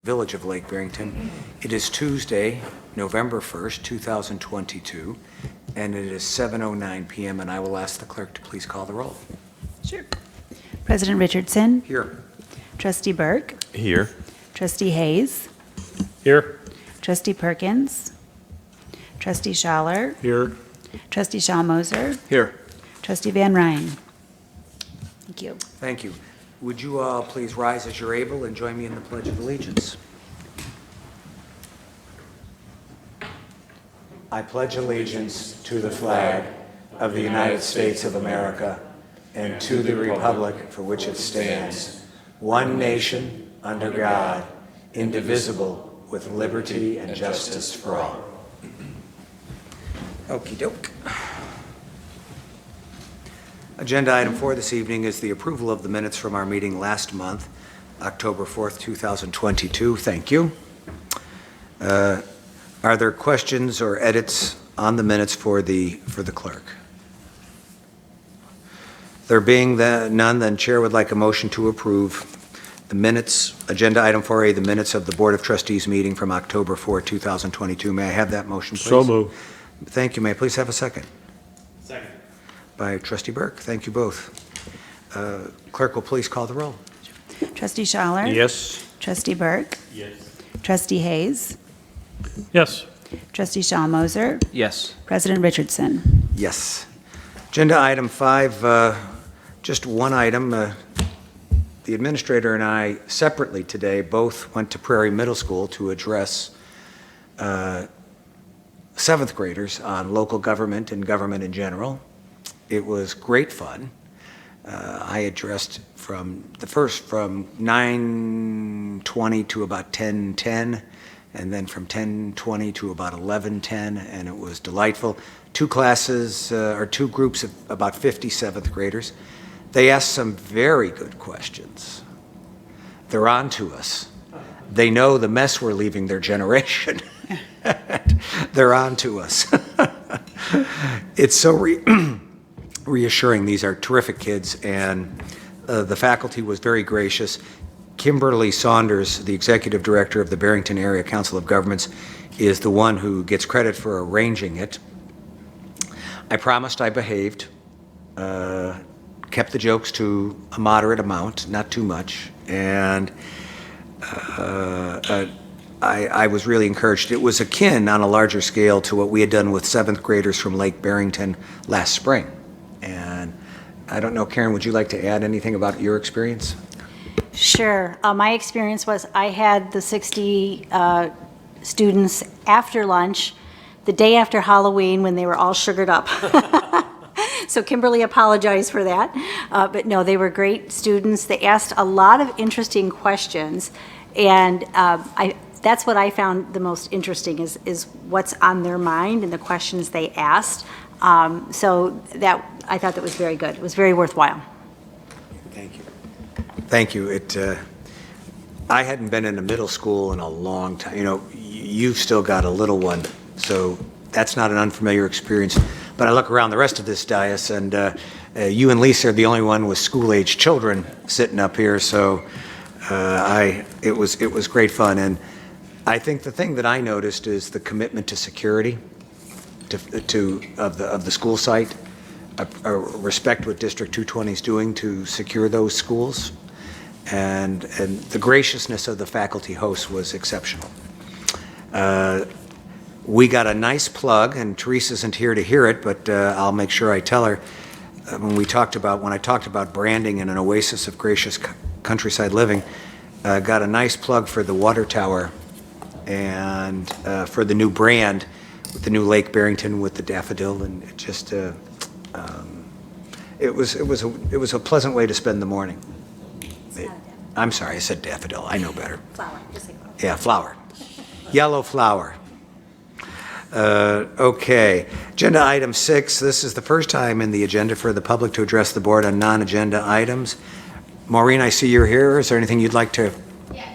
Village of Lake Barrington. It is Tuesday, November 1st, 2022, and it is 7:09 p.m., and I will ask the clerk to please call the roll. Sure. President Richardson. Here. Trustee Burke. Here. Trustee Hayes. Here. Trustee Perkins. Trustee Schaller. Here. Trustee Schallmoser. Here. Trustee Van Ryn. Thank you. Thank you. Would you all please rise as you're able and join me in the Pledge of Allegiance? I pledge allegiance to the flag of the United States of America and to the republic for which it stands, one nation, under God, indivisible, with liberty and justice for all. Okey doke. Agenda item 4 this evening is the approval of the minutes from our meeting last month, October 4th, 2022. Thank you. Are there questions or edits on the minutes for the clerk? There being none, then Chair would like a motion to approve the minutes, agenda item 4A, the minutes of the Board of Trustees meeting from October 4, 2022. May I have that motion, please? So moved. Thank you. May I please have a second? Second. By Trustee Burke. Thank you both. Clerk will please call the roll. Trustee Schaller. Yes. Trustee Burke. Yes. Trustee Hayes. Yes. Trustee Schallmoser. Yes. President Richardson. Yes. Agenda item 5, just one item. The administrator and I separately today both went to Prairie Middle School to address 7th graders on local government and government in general. It was great fun. I addressed from 9:20 to about 10:10, and then from 10:20 to about 11:10, and it was delightful. Two classes, or two groups of about 50 7th graders. They asked some very good questions. They're on to us. They know the mess we're leaving their generation. They're on to us. It's so reassuring. These are terrific kids, and the faculty was very gracious. Kimberly Saunders, the executive director of the Barrington Area Council of Governments, is the one who gets credit for arranging it. I promised I behaved, kept the jokes to a moderate amount, not too much, and I was really encouraged. It was akin on a larger scale to what we had done with 7th graders from Lake Barrington last spring. And I don't know, Karen, would you like to add anything about your experience? Sure. My experience was I had the 60 students after lunch, the day after Halloween when they were all sugared up. So Kimberly apologized for that. But no, they were great students. They asked a lot of interesting questions. And that's what I found the most interesting is what's on their mind and the questions they asked. So that I thought that was very good. It was very worthwhile. Thank you. Thank you. I hadn't been in a middle school in a long time. You know, you've still got a little one, so that's not an unfamiliar experience. But I look around the rest of this dais, and you and Lisa are the only one with school-age children sitting up here. So it was great fun, and I think the thing that I noticed is the commitment to security of the school site. Respect what District 220 is doing to secure those schools, and the graciousness of the faculty hosts was exceptional. We got a nice plug, and Teresa isn't here to hear it, but I'll make sure I tell her. When I talked about branding and an oasis of gracious countryside living, got a nice plug for the water tower and for the new brand with the new Lake Barrington with the daffodil, and it just it was a pleasant way to spend the morning. I'm sorry, I said daffodil. I know better. Flower. Just say flower. Yeah, flower. Yellow flower. Okay. Agenda item 6. This is the first time in the agenda for the public to address the board on non-agenda items. Maureen, I see you're here. Is there anything you'd like to? Yes.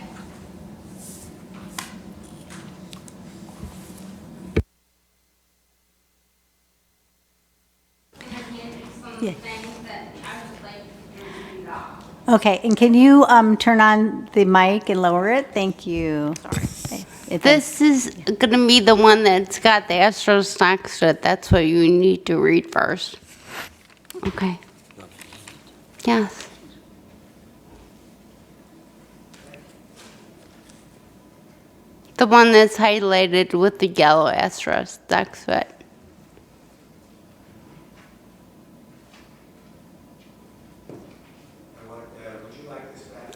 Yeah. Things that I would like to read off. Okay, and can you turn on the mic and lower it? Thank you. Sorry. This is going to be the one that's got the Astros next to it. That's what you need to read first. Okay. Yes. The one that's highlighted with the yellow Astros next to it.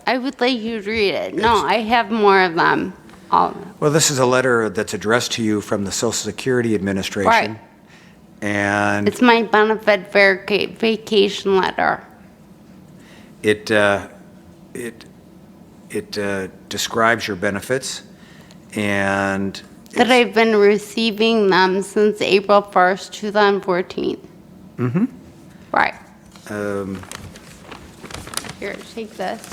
I would like you to read it. No, I have more of them. Well, this is a letter that's addressed to you from the Social Security Administration. Right. And It's my benefit vacation letter. it describes your benefits, and That I've been receiving them since April 1st, 2014. Mm-hmm. Right. Here, take this.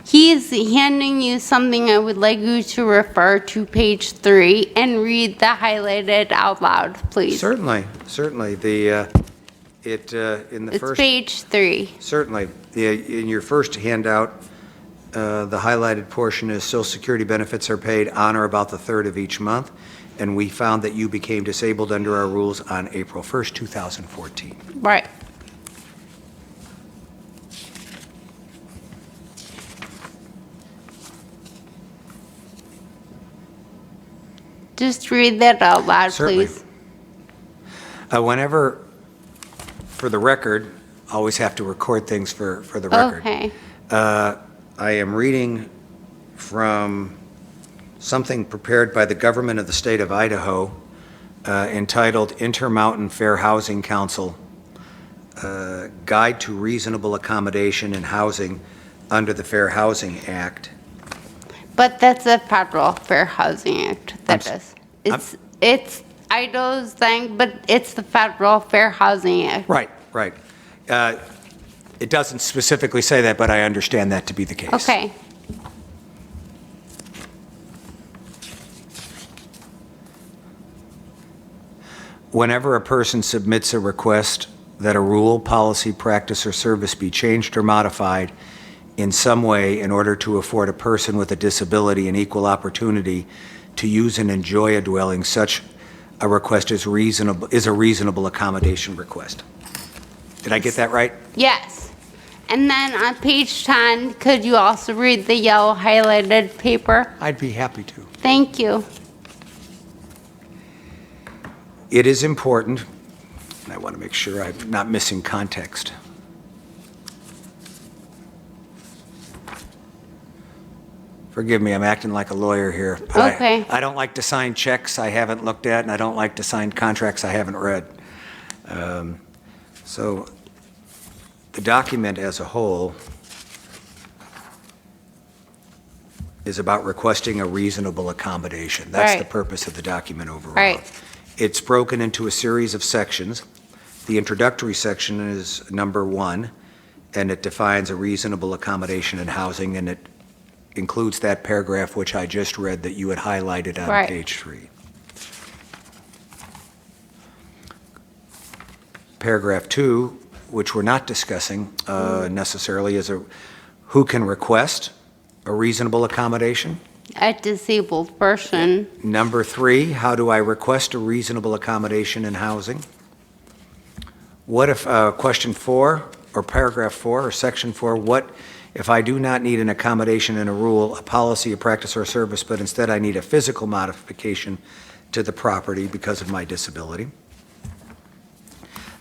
He's handing you something. I would like you to refer to page 3 and read the highlighted out loud, please. certainly, in the It's first. page 3. Certainly. In your first handout, the highlighted portion is Social Security benefits are paid on or about the 3rd of each month, and we found that you became disabled under our rules on April 1st, 2014. Right. Just read that out loud, Certainly. please. Whenever, for the record, always have to record things for the record. Okay. I am reading from something prepared by the government of the state of Idaho entitled Intermountain Fair Housing Council, Guide to Reasonable Accommodation and Housing under the Fair Housing Act. But that's a federal Fair Housing Act. That I'm is. It's Idaho's thing, but it's the federal Fair Housing Act. Right. It doesn't specifically say that, but I understand that to be the case. Okay. Whenever a person submits a request that a rule, policy, practice, or service be changed or modified in some way in order to afford a person with a disability an equal opportunity to use and enjoy a dwelling, such a request is a reasonable accommodation request. Did I get that right? Yes. And then on page 10, could you also read the yellow highlighted paper? I'd be happy to. Thank you. It is important, and I want to make sure I'm not missing context. Forgive me, I'm acting like a lawyer here. but Okay. I don't like to sign checks I haven't looked at, and I don't like to sign contracts I haven't read. So the document as a whole is about requesting a reasonable accommodation. That's the Right. purpose of the document overall. Right. It's broken into a series of sections. The introductory section is number 1, and it defines a reasonable accommodation in housing, and it includes that paragraph which I just read that you had highlighted on Right. page 3. Paragraph 2, which we're not discussing necessarily, is who can request a reasonable accommodation. A disabled person. Number 3, how do I request a reasonable accommodation in housing? What if, question 4, or paragraph 4, or section 4, what if I do not need an accommodation in a rule, a policy, a practice, or a service, but instead I need a physical modification to the property because of my disability?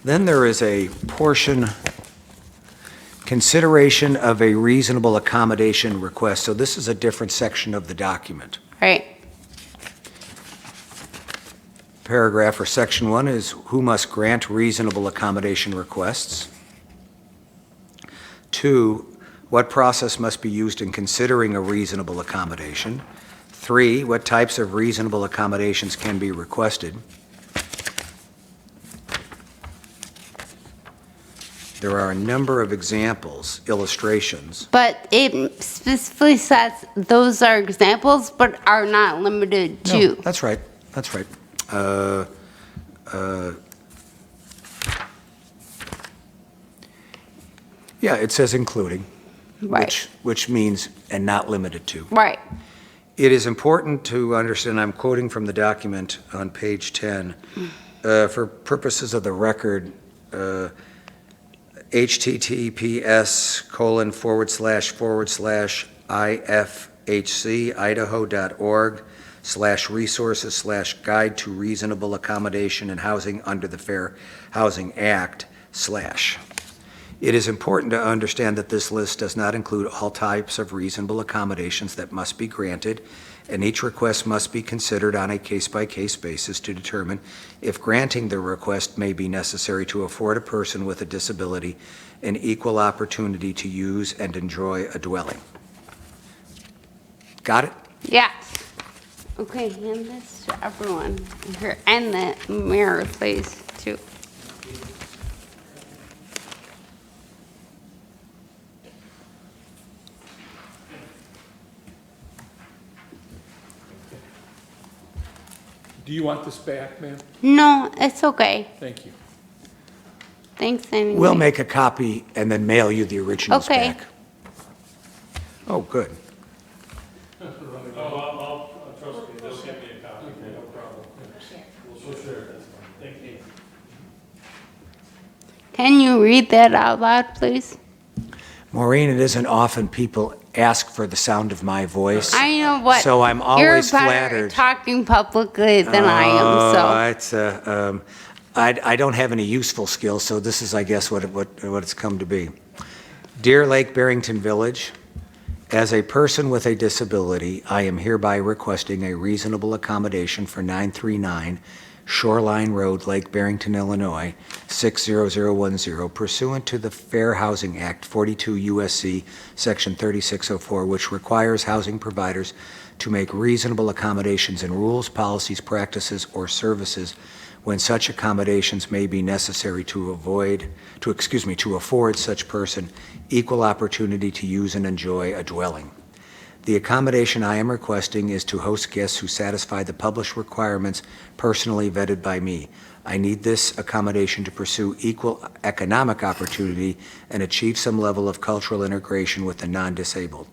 Then there is a portion, consideration of a reasonable accommodation request. So this is a different section of the document. Right. Paragraph or section 1 is who must grant reasonable accommodation requests. 2, what process must be used in considering a reasonable accommodation. 3, what types of reasonable accommodations can be requested. There are a number of examples, illustrations. But it specifically says those are examples, but are not limited to. No, that's right. Yeah, it says including, Right. which means and not limited to. Right. It is important to understand, I'm quoting from the document on page 10, for purposes of the record, https://ifhc.idaho.org/resources/guide to reasonable accommodation and housing under the Fair Housing Act/. It is important to understand that this list does not include all types of reasonable accommodations that must be granted, and each request must be considered on a case-by-case basis to determine if granting the request may be necessary to afford a person with a disability an equal opportunity to use and enjoy a dwelling. Got it? Yes. Okay, hand this to everyone here, and the mayor, please, too. Do you want this back, ma'am? No, it's okay. Thank you. Thanks anyway. We'll make a copy and then mail you the originals Okay. back. Oh, good. Trust me, they'll get me a copy, no problem. We'll share it, that's fine. Thank you. Can you read that out loud, please? Maureen, it isn't often people ask for the sound of my voice. I know what. So I'm always You're better flattered. at talking publicly than I am, so. It's, I don't have any useful skills, so this is, I guess, what it's come to be. Dear Lake Barrington Village, as a person with a disability, I am hereby requesting a reasonable accommodation for 939 Shoreline Road, Lake Barrington, Illinois, 60010, pursuant to the Fair Housing Act, 42 U.S.C. Section 3604, which requires housing providers to make reasonable accommodations in rules, policies, practices, or services when such accommodations may be necessary to afford such person equal opportunity to use and enjoy a dwelling. The accommodation I am requesting is to host guests who satisfy the published requirements personally vetted by me. I need this accommodation to pursue equal economic opportunity and achieve some level of cultural integration with the non-disabled.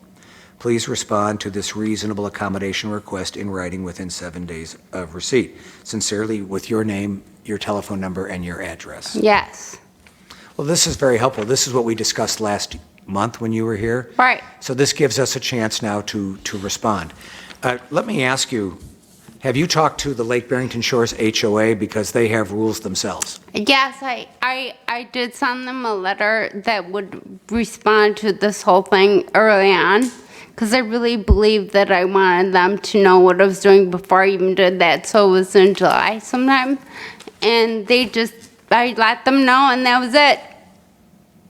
Please respond to this reasonable accommodation request in writing within 7 days of receipt. Sincerely, with your name, your telephone number, and your address. Yes. Well, this is very helpful. This is what we discussed last month when you were here. Right. So this gives us a chance now to respond. Let me ask you, have you talked to the Lake Barrington Shores HOA, because they have rules themselves? Yes, I did send them a letter that would respond to this whole thing early on, because I really believed that I wanted them to know what I was doing before I even did that, so it was in July sometime. And I let them know, and that was it.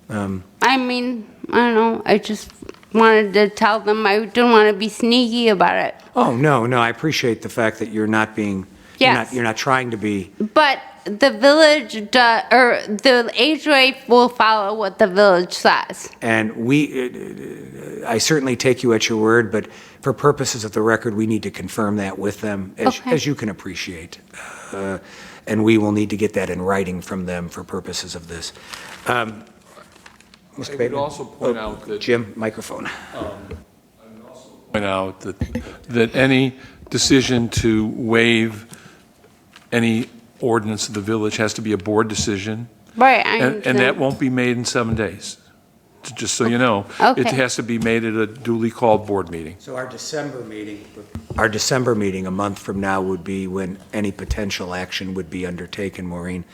I mean, I don't know, I just wanted to tell them I didn't want to be sneaky about it. Oh, no, I appreciate the fact that you're not being, Yes. you're not trying to be. But the village, or the HOA will follow what the village says. And I certainly take you at your word, but for purposes of the record, we need to confirm that with them, Okay. as you can appreciate. And we will need to get that in writing from them for purposes of this. Mr. I would Bateman? also point out that Jim, microphone. that any decision to waive any ordinance of the village has to be a board decision, Right, I and understand. that won't be made in 7 days. Just so you know, it Okay. has to be made at a duly called board meeting. So our December meeting a month from now would be when any potential action would be undertaken, Maureen.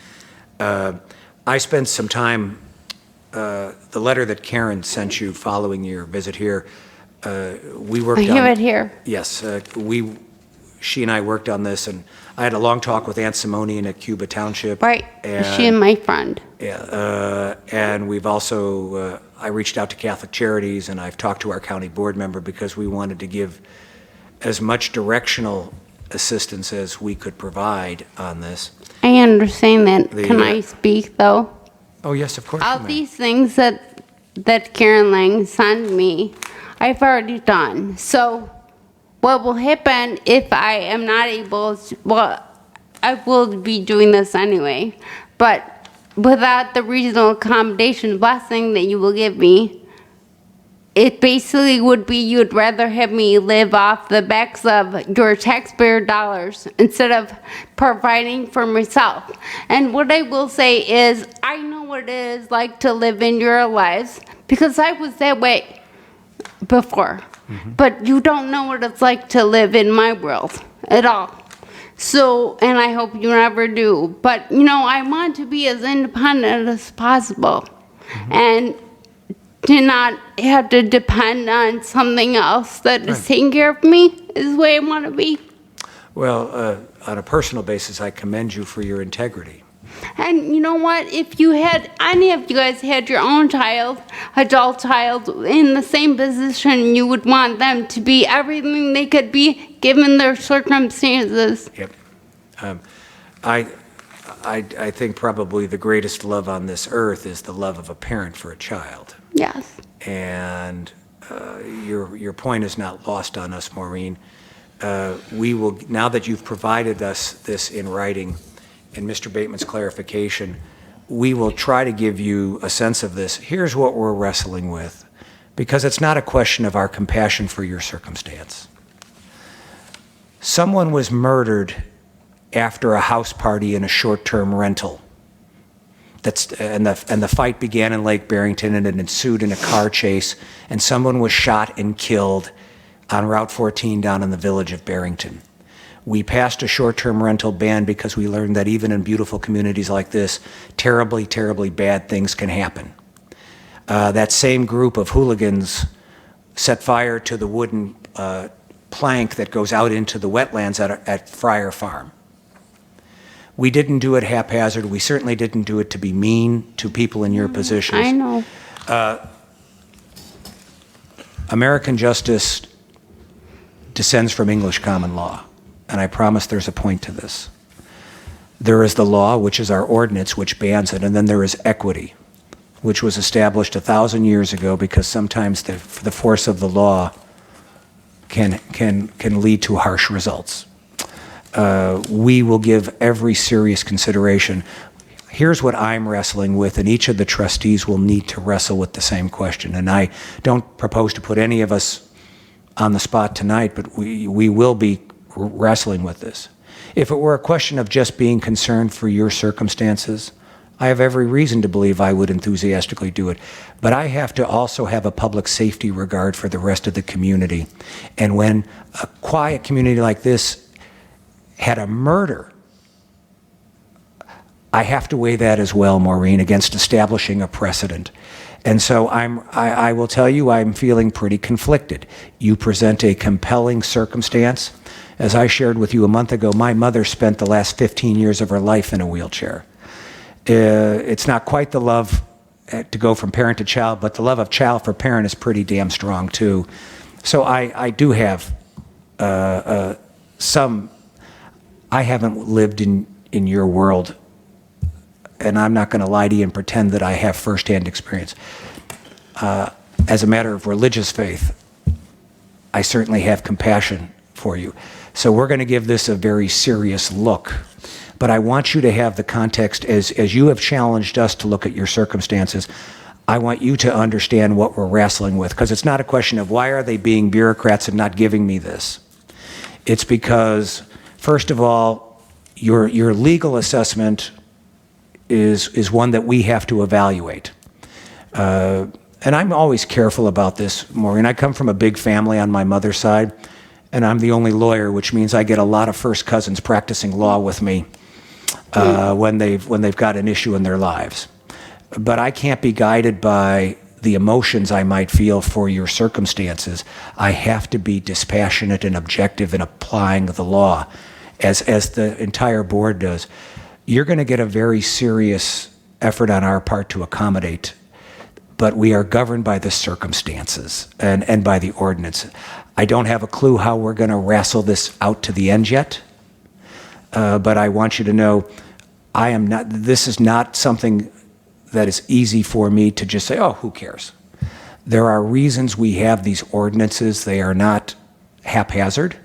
I spent some time, the letter that Karen sent you following your visit here, we worked I on. have it here. Yes, she and I worked on this, and I had a long talk with Aunt Simonian at Cuba Township. Right, she and my friend. Yeah, and we've also, I reached out to Catholic Charities, and I've talked to our county board member, because we wanted to give as much directional assistance as we could provide on this. I understand that. The, Can I speak, though? Oh, yes, of course All you may. these things that Karen Lang sent me, I've already done. So what will happen if I am not able to, well, I will be doing this anyway, but without the reasonable accommodation blessing that you will give me, it basically would be you'd rather have me live off the backs of your taxpayer dollars instead of providing for myself. And what I will say is, I know what it is like to live in your lives because I was that way before. But you don't know what it's like to live in my world at all. So, and I hope you never do. But, you know, I want to be as independent as possible. And to not have to depend on something else that is taking care of me is the way I want to be. Well, on a personal basis, I commend you for your integrity. And you know what? If you had, any of you guys had your own child, adult child, in the same position, you would want them to be everything they could be given their circumstances. Yep. I think probably the greatest love on this earth is the love of a parent for a child. Yes. And your point is not lost on us, Maureen. We will, now that you've provided us this in writing and Mr. Bateman's clarification, we will try to give you a sense of this. Here's what we're wrestling with, because it's not a question of our compassion for your circumstance. Someone was murdered after a house party in a short-term rental. And the fight began in Lake Barrington, and it ensued in a car chase, and someone was shot and killed on Route 14 down in the village of Barrington. We passed a short-term rental ban because we learned that even in beautiful communities like this, terribly, terribly bad things can happen. That same group of hooligans set fire to the wooden plank that goes out into the wetlands at Friar Farm. We didn't do it haphazard. We certainly didn't do it to be mean to people in your positions. I know. American justice descends from English common law, and I promise there's a point to this. There is the law, which is our ordinance, which bans it, and then there is equity, which was established 1,000 years ago because sometimes the force of the law can lead to harsh results. We will give every serious consideration. Here's what I'm wrestling with, and each of the trustees will need to wrestle with the same question. And I don't propose to put any of us on the spot tonight, but we will be wrestling with this. If it were a question of just being concerned for your circumstances, I have every reason to believe I would enthusiastically do it. But I have to also have a public safety regard for the rest of the community. And when a quiet community like this had a murder, I have to weigh that as well, Maureen, against establishing a precedent. And so I will tell you I'm feeling pretty conflicted. You present a compelling circumstance. As I shared with you a month ago, my mother spent the last 15 years of her life in a wheelchair. It's not quite the love to go from parent to child, but the love of child for parent is pretty damn strong too. So I do have some. I haven't lived in your world, and I'm not going to lie to you and pretend that I have firsthand experience. As a matter of religious faith, I certainly have compassion for you. So we're going to give this a very serious look. But I want you to have the context, as you have challenged us to look at your circumstances, I want you to understand what we're wrestling with, because it's not a question of why are they being bureaucrats and not giving me this. It's because, first of all, your legal assessment is one that we have to evaluate. And I'm always careful about this, Maureen. I come from a big family on my mother's side, and I'm the only lawyer, which means I get a lot of first cousins practicing law with me when they've got an issue in their lives. But I can't be guided by the emotions I might feel for your circumstances. I have to be dispassionate and objective in applying the law, as the entire board does. You're going to get a very serious effort on our part to accommodate, but we are governed by the circumstances and by the ordinance. I don't have a clue how we're going to wrestle this out to the end yet, but I want you to know this is not something that is easy for me to just say, oh, who cares? There are reasons we have these ordinances. They are not haphazard.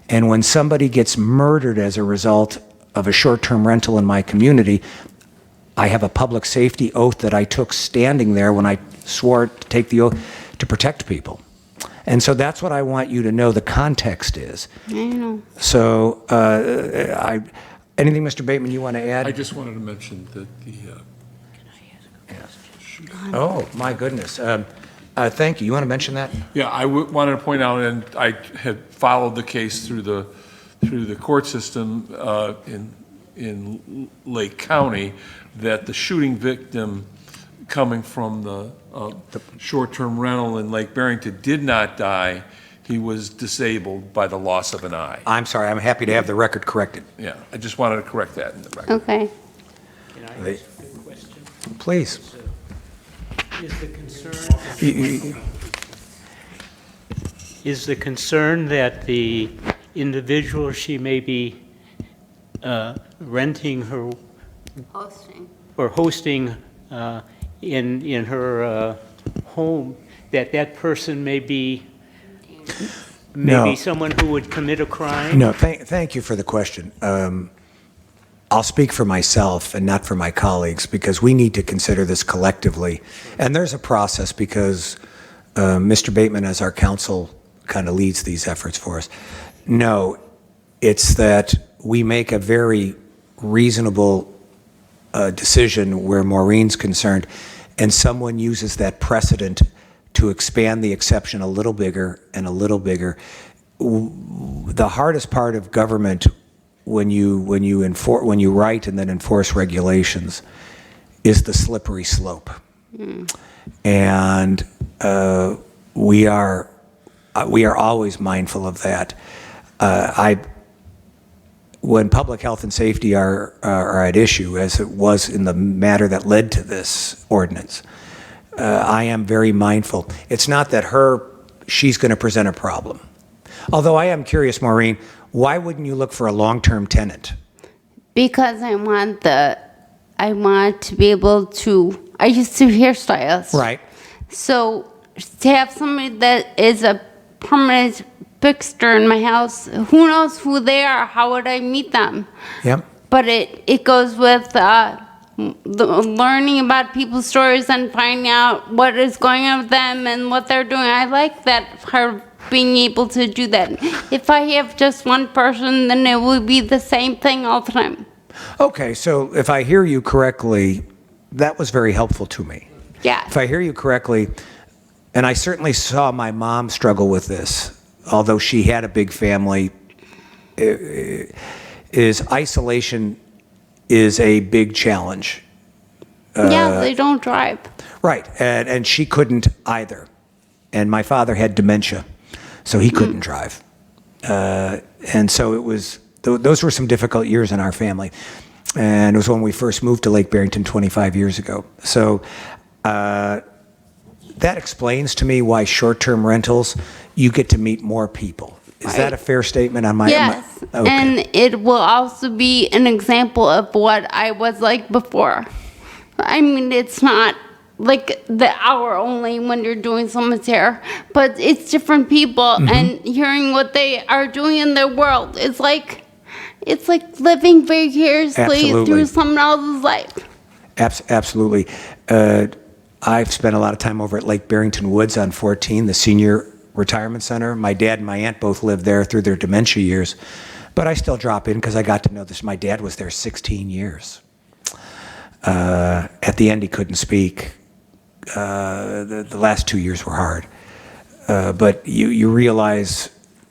And when somebody gets murdered as a result of a short-term rental in my community, I have a public safety oath that I took standing there when I swore to take the oath to protect people. And so that's what I want you to know the context is. I know. So, anything, Mr. Bateman, you want to add? I just wanted to mention that Oh, my goodness. Thank you. You want to mention that? yeah, I wanted to point out, and I had followed the case through the court system in Lake County, that the shooting victim coming from the short-term rental in Lake Barrington did not die. He was disabled by the loss of an eye. I'm sorry. I'm happy to have the record corrected. Yeah, I just wanted to correct that in the record. Okay. Can I They- ask a question? Please. Is the concern that the individual she may be renting her Hosting. or hosting in her home, that person may be No. someone who would commit a crime? No, thank you for the question. I'll speak for myself and not for my colleagues because we need to consider this collectively. And there's a process because Mr. Bateman, as our counsel, kind of leads these efforts for us. No, it's that we make a very reasonable decision where Maureen's concerned, and someone uses that precedent to expand the exception a little bigger and a little bigger. The hardest part of government when you write and then enforce regulations is the slippery slope. And we are always mindful of that. When public health and safety are at issue, as it was in the matter that led to this ordinance, I am very mindful. It's not that she's going to present a problem. Although I am curious, Maureen, why wouldn't you look for a long-term tenant? Because I want to be able to, I used to hairstylist. Right. So to have somebody that is a permanent fixture in my house, who knows who they are? How would I meet them? Yep. But it goes with learning about people's stories and finding out what is going on with them and what they're doing. I like that part of being able to do that. If I have just one person, then it will be the same thing all the time. Okay, so if I hear you correctly, that was very helpful to me. Yeah. If I hear you correctly, and I certainly saw my mom struggle with this, although she had a big family, is isolation is a big challenge. Yeah, they don't drive. Right, and she couldn't either. And my father had dementia, so he couldn't drive. And so it was, those were some difficult years in our family. And it was when we first moved to Lake Barrington 25 years ago. So that explains to me why short-term rentals, you get to meet more people. Is that a fair statement on my? Yes, Okay. and it will also be an example of what I was like before. I mean, it's not like the hour only when you're doing someone's hair, but it's different people and hearing what they are doing in their world. It's like living vicariously Absolutely. through someone else's life. Absolutely. I've spent a lot of time over at Lake Barrington Woods on 14, the senior retirement center. My dad and my aunt both lived there through their dementia years, but I still drop in because I got to know this. My dad was there 16 years. At the end, he couldn't speak. The last 2 years were hard. But you realize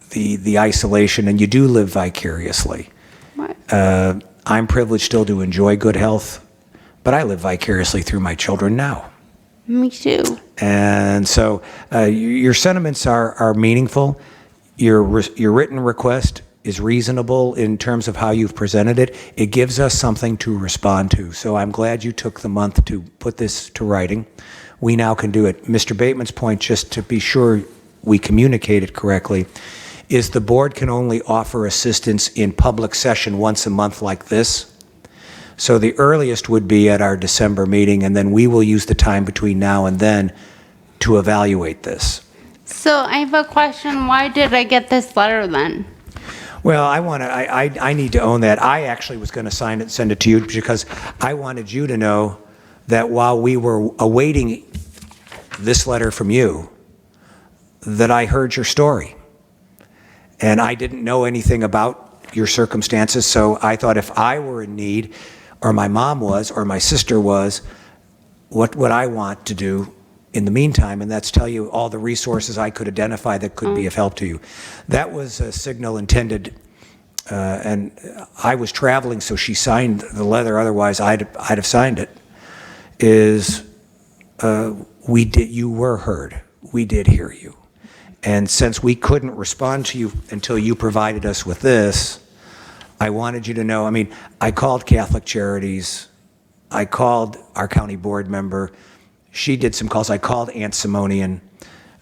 the isolation, and you do live vicariously. Right. I'm privileged still to enjoy good health, but I live vicariously through my children now. Me too. And so your sentiments are meaningful. Your written request is reasonable in terms of how you've presented it. It gives us something to respond to. So I'm glad you took the month to put this to writing. We now can do it. Mr. Bateman's point, just to be sure we communicate it correctly, is the board can only offer assistance in public session once a month like this. So the earliest would be at our December meeting, and then we will use the time between now and then to evaluate this. So I have a question. Why did I get this letter then? Well, I need to own that. I actually was going to sign it, send it to you, because I wanted you to know that while we were awaiting this letter from you, that I heard your story. And I didn't know anything about your circumstances, so I thought if I were in need, or my mom was, or my sister was, what would I want to do in the meantime? And that's tell you all the resources I could identify that could be of help to you. That was a signal intended, and I was traveling, so she signed the letter, otherwise I'd have signed it, is you were heard. We did hear you. And since we couldn't respond to you until you provided us with this, I wanted you to know, I mean, I called Catholic Charities, I called our county board member, she did some calls, I called Aunt Simonian.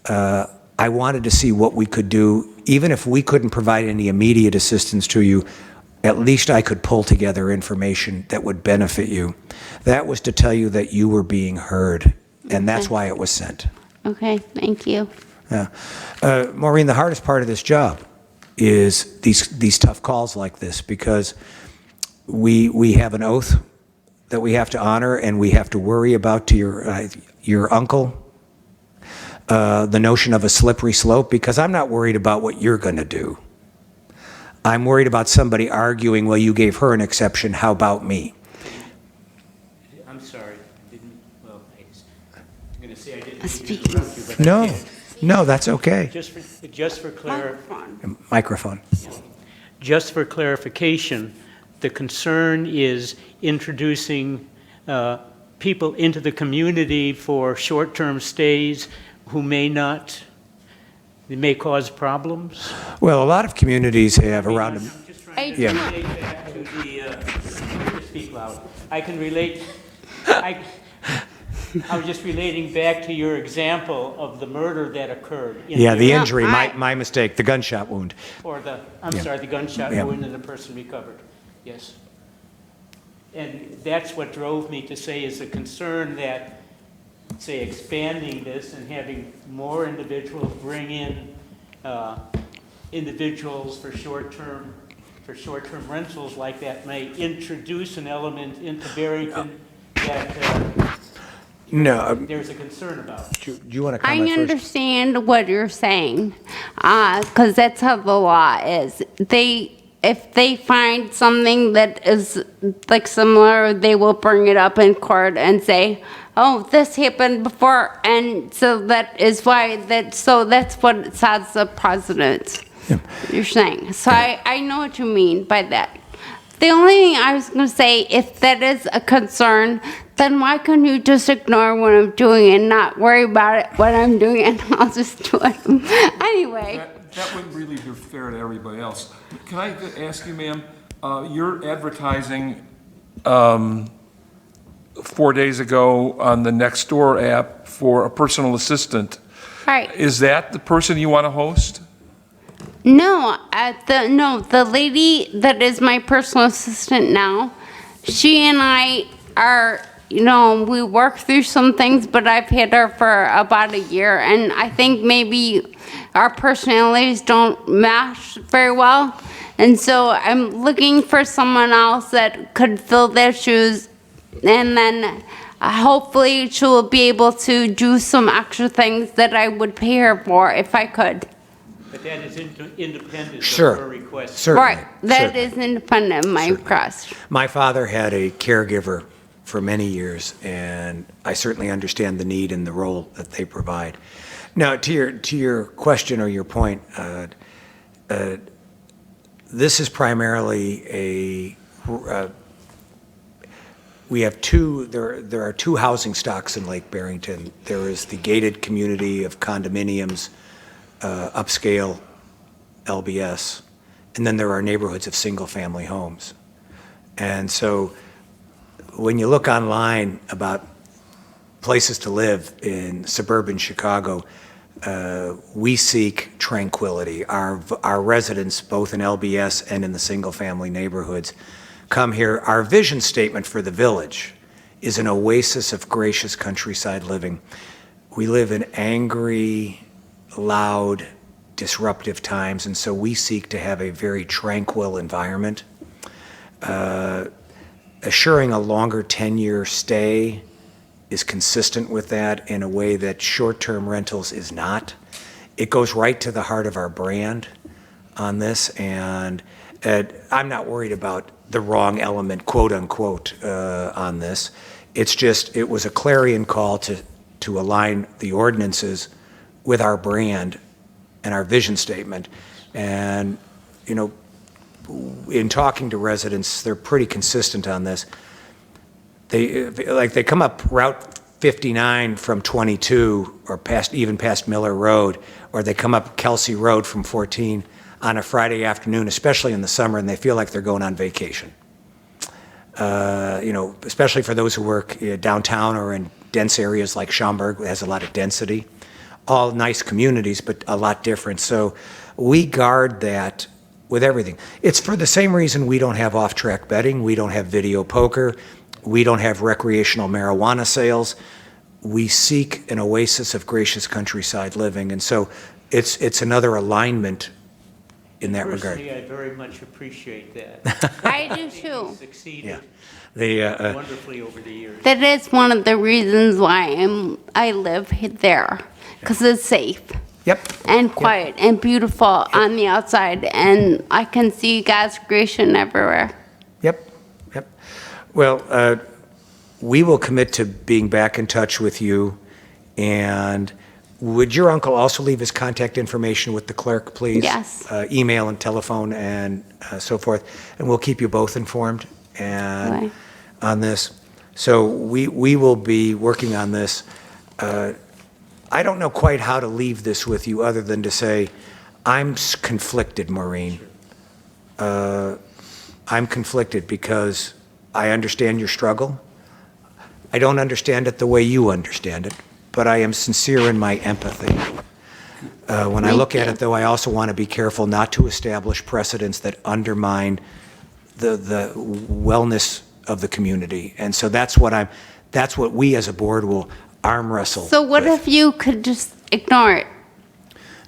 I wanted to see what we could do, even if we couldn't provide any immediate assistance to you, at least I could pull together information that would benefit you. That was to tell you that you were being heard, and that's why it was sent. Okay, thank you. Yeah. Maureen, the hardest part of this job is these tough calls like this, because we have an oath that we have to honor, and we have to worry about to your uncle, the notion of a slippery slope, because I'm not worried about what you're going to do. I'm worried about somebody arguing, well, you gave her an exception, how about me? I'm sorry, I didn't, well, I'm going to say I didn't Speak. interrupt you, but I No, did. no, that's okay. Just for Microphone. Just for clarification, the concern is introducing people into the community for short-term stays who may not, they may cause problems? Well, a lot of communities have around them. I'm just I trying to Yeah. relate back to the, speak loud. I can relate, I was just relating back to your example of the murder that occurred. Yeah, the Yeah, injury, I- my mistake, the gunshot wound. Or the, I'm Yeah. sorry, the gunshot Yeah. wound and the person recovered, yes. And that's what drove me to say is a concern that, say, expanding this and having more individuals bring in individuals for short-term rentals like that may introduce an element into Barrington that No, there's a concern about. do you want to I comment first? understand what you're saying, because that's how the law is. If they find something that is like similar, they will bring it up in court and say, "Oh, this happened before," and so that is why So that's what sets the precedent. You're saying. So I know what you mean by that. The only thing I was going to say, if that is a concern, then why couldn't you just ignore what I'm doing and not worry about it, what I'm doing, and I'll just do it anyway. That wouldn't really be fair to everybody else. Can I ask you, ma'am, you're advertising 4 days ago on the Nextdoor app for a personal assistant. Right. Is that the person you want to host? No, the lady that is my personal assistant now, she and I are, we work through some things, but I've had her for about a year, and I think maybe our personalities don't match very well. And so I'm looking for someone else that could fill their shoes, and then hopefully she'll be able to do some extra things that I would pay her for if I could. But that is independent Sure. of her request. Certainly. Right, that certainly. is independent of my request. My father had a caregiver for many years, and I certainly understand the need and the role that they provide. Now, to your question or your point, this is primarily we have there are two housing stocks in Lake Barrington. There is the gated community of condominiums, upscale LBS, and then there are neighborhoods of single-family homes. And so when you look online about places to live in suburban Chicago, we seek tranquility. Our residents, both in LBS and in the single-family neighborhoods, come here. Our vision statement for the village is an oasis of gracious countryside living. We live in angry, loud, disruptive times, and so we seek to have a very tranquil environment. Assuring a longer 10-year stay is consistent with that in a way that short-term rentals is not. It goes right to the heart of our brand on this, and I'm not worried about the wrong element, quote unquote, on this. It's just, it was a clarion call to align the ordinances with our brand and our vision statement. And, you know, in talking to residents, they're pretty consistent on this. They come up Route 59 from 22 or even past Miller Road, or they come up Kelsey Road from 14 on a Friday afternoon, especially in the summer, and they feel like they're going on vacation. You know, especially for those who work downtown or in dense areas like Schaumburg, that has a lot of density. All nice communities, but a lot different. So we guard that with everything. It's for the same reason we don't have off-track betting, we don't have video poker, we don't have recreational marijuana sales. We seek an oasis of gracious countryside living, and so it's another alignment in that regard. Personally, I very much appreciate that. I do You too. succeeded The, wonderfully over the years. That is one of the reasons why I live there, because it's safe yep, and quiet and beautiful on the outside, and I can see God's creation everywhere. yep. Well, we will commit to being back in touch with you, and would your uncle also leave his contact information with the clerk, please? Yes. Email and telephone and so forth, and we'll keep you both informed and Okay. on this. So we will be working on this. I don't know quite how to leave this with you other than to say, I'm conflicted, Maureen. I'm conflicted because I understand your struggle. I don't understand it the way you understand it, but I am sincere in my empathy. When I look at it, though, I also want to be careful not to establish precedents that undermine the wellness of the community. And so that's what we as a board will arm wrestle. So what with. if you could just ignore it?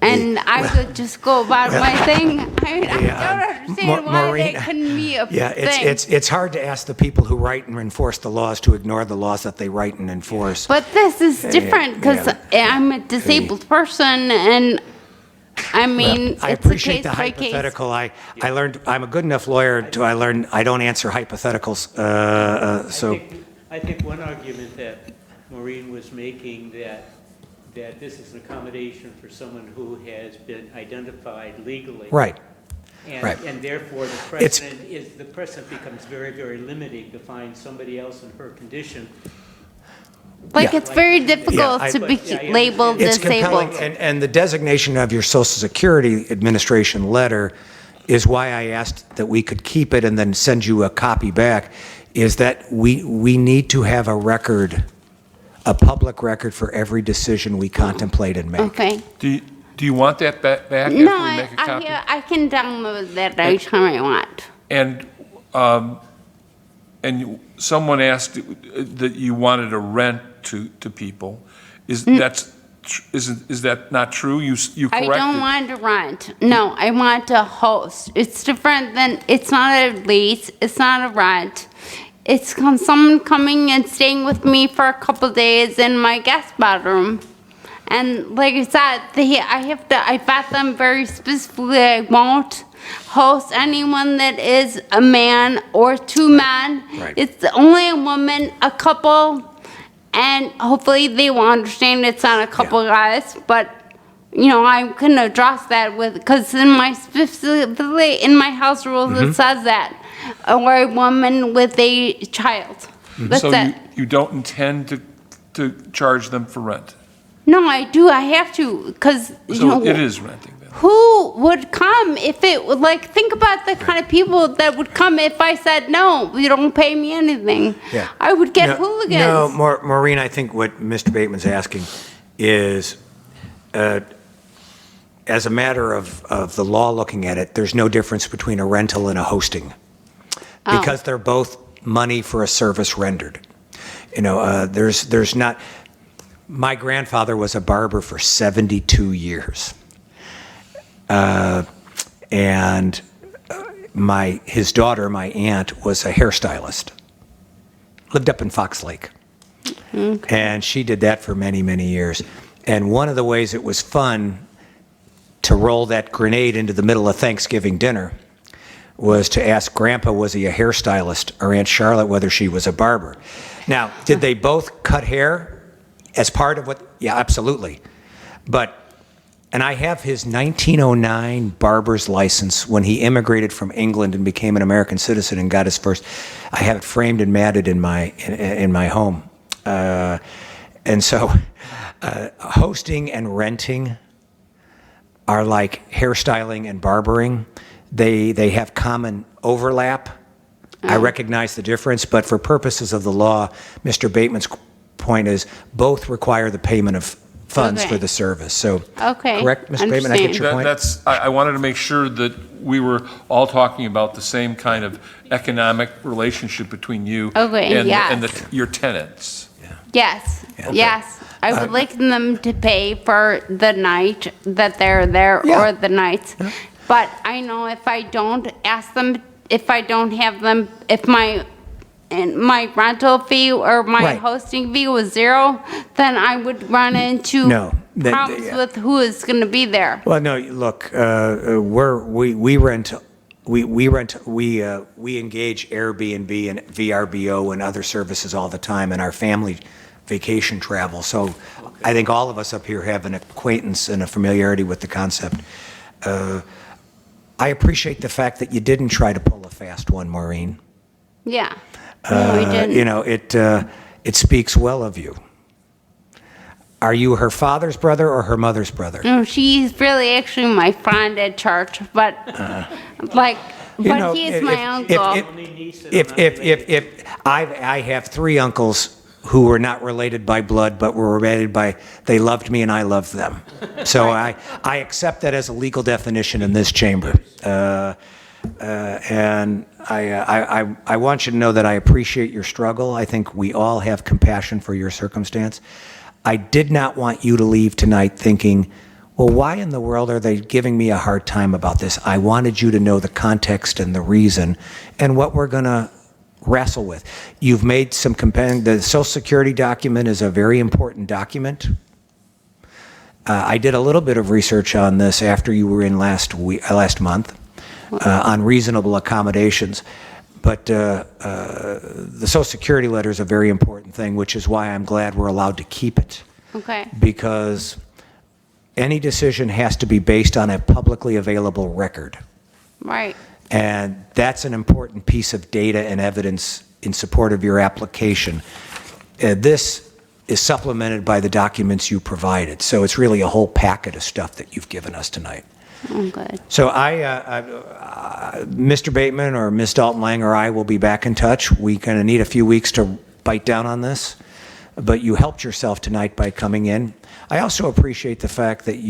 And I could just go about my thing? I don't understand why Maureen, that couldn't be a Yeah, thing. it's hard to ask the people who write and enforce the laws to ignore the laws that they write and enforce. But this is different because yeah. I'm a disabled person, and I mean, I it's a appreciate case the by case. hypothetical. I learned, I'm a good enough lawyer to, I learned I don't answer hypotheticals, so. I think one argument that Maureen was making that this is an accommodation for someone who has been identified legally. Right. Right. And therefore, the It's- precedent becomes very, very limiting to find somebody else in her condition. Like, Yeah. it's very difficult I- to be Yeah, yeah, labeled It's compelling, disabled. and the designation of your Social Security Administration letter is why I asked that we could keep it and then send you a copy back, is that we need to have a record, a public record for every decision we contemplate and make. Okay. Do you want that back after we No, make a copy? I can download that anytime I want. And someone asked that you wanted to rent to people. Is that not true? You I corrected. don't want to rent. No, I want to host. It's different than, it's not a lease, it's not a rent. It's someone coming and staying with me for a couple days in my guest bedroom. And like I said, I vet them very specifically. I won't host anyone that is a man or two men. Right. It's only a woman, a couple, and hopefully they will understand it's not a couple guys, but you know, I couldn't address that because specifically in my house rules it says that, or a woman with a child. That's So it. you don't intend to charge them for rent? No, I do. I have to, because you So know. it is renting then? Who would come if it would, like, think about the kind of people that would come if I said, no, you don't pay me anything. Yeah. I would get No, hooligans. No, Maureen, I think what Mr. Bateman's asking is, as a matter of the law looking at it, there's no difference between a rental and a hosting. Because they're both money for a service rendered. You know, there's not, my grandfather was a barber for 72 years. And his daughter, my aunt, was a hairstylist. Lived up in Fox Lake. And she did that for many, many years. And one of the ways it was fun to roll that grenade into the middle of Thanksgiving dinner was to ask Grandpa, was he a hairstylist, or Aunt Charlotte, whether she was a barber. Now, did they both cut hair as part of what? Yeah, absolutely. And I have his 1909 barber's license when he immigrated from England and became an American citizen and got his first. I have it framed and matted in my home. And so hosting and renting are like hairstyling and barbering. They have common overlap. I recognize the difference, but for purposes of the law, Mr. Bateman's point is both require the payment of funds for the service. So, correct, Mr. Bateman, I get your point? I wanted to make sure that we were all talking about the same kind of economic relationship between you and your tenants. Yes, Yeah. yes. I would like them to pay for the night that they're there or the nights. Yeah. But I know if I don't ask them, if I don't have them, if my rental fee or my hosting fee was zero, then I would run into problems with who is going to be there. Well, no, look, we engage Airbnb and VRBO and other services all the time in our family vacation travel. So I think all of us up here have an acquaintance and a familiarity with the concept. I appreciate the fact that you didn't try to pull a fast one, Maureen. Yeah. No, we didn't. You know, it speaks well of you. Are you her father's brother or her mother's brother? No, she's really actually my friend at church, but he's my uncle. I have three uncles who were not related by blood, but were related by, they loved me and I loved them. So I accept that as a legal definition in this chamber. And I want you to know that I appreciate your struggle. I think we all have compassion for your circumstance. I did not want you to leave tonight thinking, well, why in the world are they giving me a hard time about this? I wanted you to know the context and the reason and what we're going to wrestle with. You've made some the Social Security document is a very important document. I did a little bit of research on this after you were in last month on reasonable accommodations. But the Social Security letter is a very important thing, which is why I'm glad we're allowed to keep it. Okay. Because any decision has to be based on a publicly available record. Right. And that's an important piece of data and evidence in support of your application. This is supplemented by the documents you provided. So it's really a whole packet of stuff that you've given us tonight. I'm good. So Mr. Bateman or Ms. Dalton-Lang or I will be back in touch. We're going to need a few weeks to bite down on this, but you helped yourself tonight by coming in. I also appreciate the fact that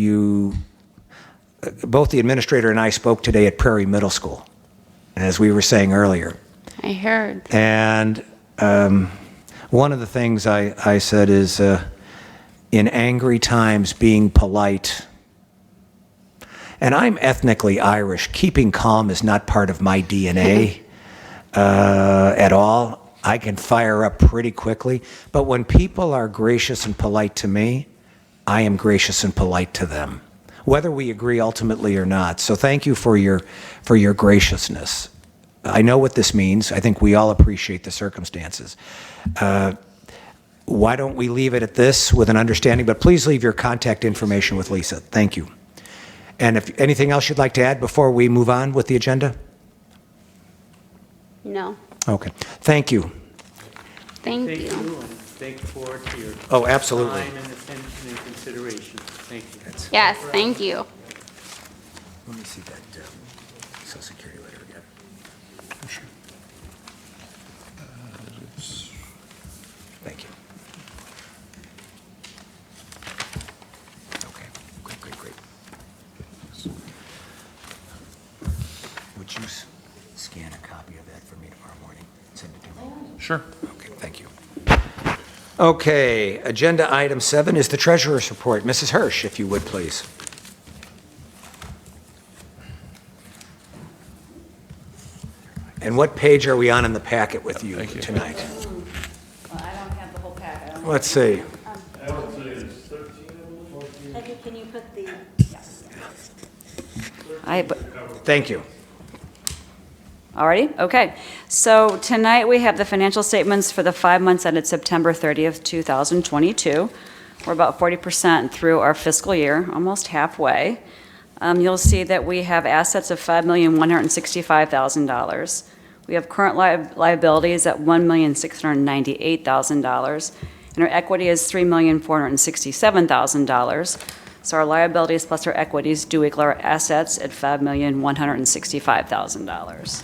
both the administrator and I spoke today at Prairie Middle School, as we were saying earlier. I heard. And one of the things I said is, in angry times, being polite. And I'm ethnically Irish. Keeping calm is not part of my DNA at all. I can fire up pretty quickly. But when people are gracious and polite to me, I am gracious and polite to them, whether we agree ultimately or not. So thank you for your graciousness. I know what this means. I think we all appreciate the circumstances. Why don't we leave it at this with an understanding? But please leave your contact information with Lisa. Thank you. And if anything else you'd like to add before we move on with the agenda? No. Okay. Thank you. Thank Thank you. you, and thank the board for your Absolutely. time and attention and consideration. Thank you. Yes, thank you. Let me see that Social Security letter again. Thank you. Okay, great. Would you scan a copy of that for me tomorrow morning? Send it to me. Sure. Okay, thank you. Okay, agenda item 7 is the treasurer's report. Mrs. Hirsch, if you would, please. And what page are we on in the packet with you Thank you. tonight? Well, I don't have the whole packet. Let's see. I would say it's 13, I believe. Peggy, can you put the? Thank you. Alrighty, okay. So tonight we have the financial statements for the 5 months ended September 30th, 2022. We're about 40% through our fiscal year, almost halfway. You'll see that we have assets of $5,165,000. We have current liabilities at $1,698,000, and our equity is $3,467,000. So our liabilities plus our equities do equal our assets at $5,165,000.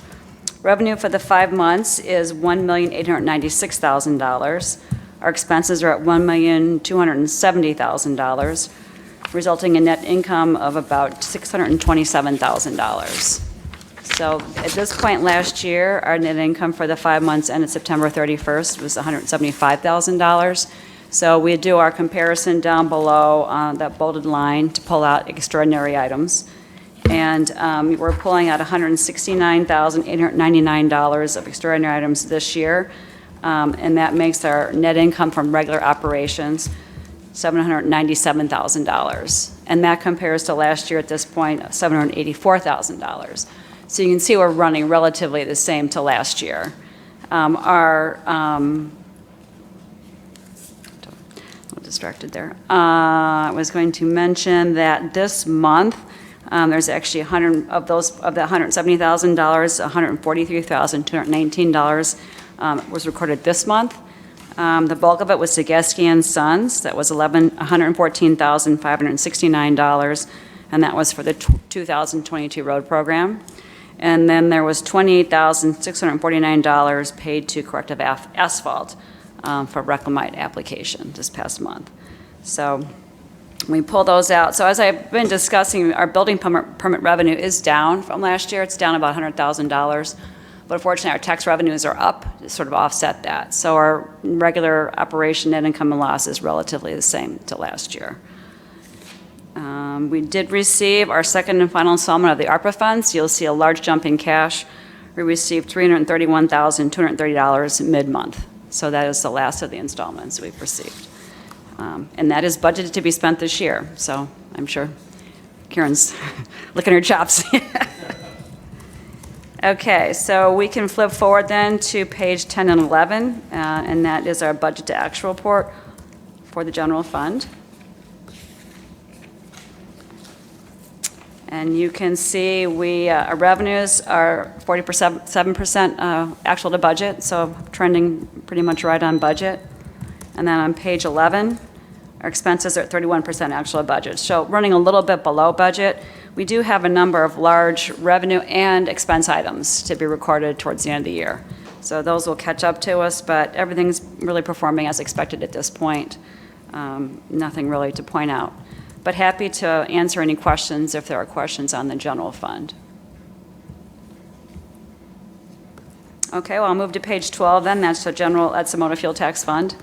Revenue for the 5 months is $1,896,000. Our expenses are at $1,270,000, resulting in net income of about $627,000. So at this point last year, our net income for the 5 months ended September 31st was $175,000. So we do our comparison down below that bolded line to pull out extraordinary items. And we're pulling out $169,899 of extraordinary items this year. And that makes our net income from regular operations $797,000. And that compares to last year at this point, $784,000. So you can see we're running relatively the same to last year. Distracted there. I was going to mention that this month, there's actually of that $170,000, $143,219 was recorded this month. The bulk of it was Sagaski and Sons. That was $114,569, and that was for the 2022 road program. And then there was $28,649 paid to Corrective Asphalt for Reclamite application this past month. So we pull those out. So as I've been discussing, our building permit revenue is down from last year. It's down about $100,000. But unfortunately, our tax revenues are up to sort of offset that. So our regular operation net income and loss is relatively the same to last year. We did receive our second and final installment of the ARPA funds. You'll see a large jump in cash. We received $331,230 mid-month. So that is the last of the installments we've received. And that is budgeted to be spent this year. So I'm sure Karen's licking her chops. Okay, so we can flip forward then to page 10 and 11, and that is our budget to actual report for the general fund. And you can see our revenues are 47% actual to budget, so trending pretty much right on budget. And then on page 11, our expenses are at 31% actual to budget, so running a little bit below budget. We do have a number of large revenue and expense items to be recorded towards the end of the year. So those will catch up to us, but everything's really performing as expected at this point. Nothing really to point out. But happy to answer any questions if there are questions on the general fund. Okay, well, I'll move to page 12 then. That's the motor fuel tax fund.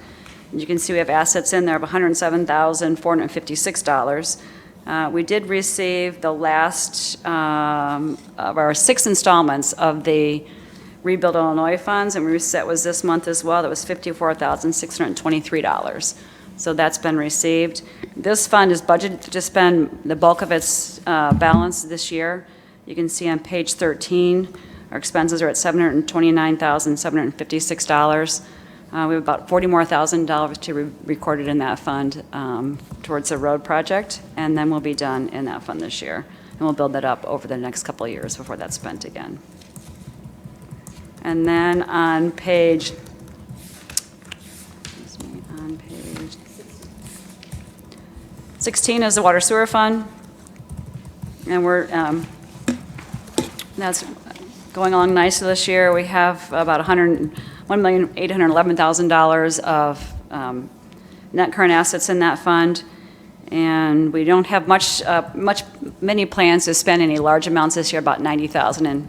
You can see we have assets in there of $107,456. We did receive the last of our 6 installments of the Rebuild Illinois funds, and that was this month as well. That was $54,623. So that's been received. This fund is budgeted to spend the bulk of its balance this year. You can see on page 13, our expenses are at $729,756. We have about $40,000 more to be recorded in that fund towards the road project, and then we'll be done in that fund this year. And we'll build that up over the next couple of years before that's spent again. And then on page 16 is the water sewer fund, and that's going along nicely this year. We have about $1,811,000 of net current assets in that fund, and we don't have many plans to spend any large amounts this year. About $90,000 in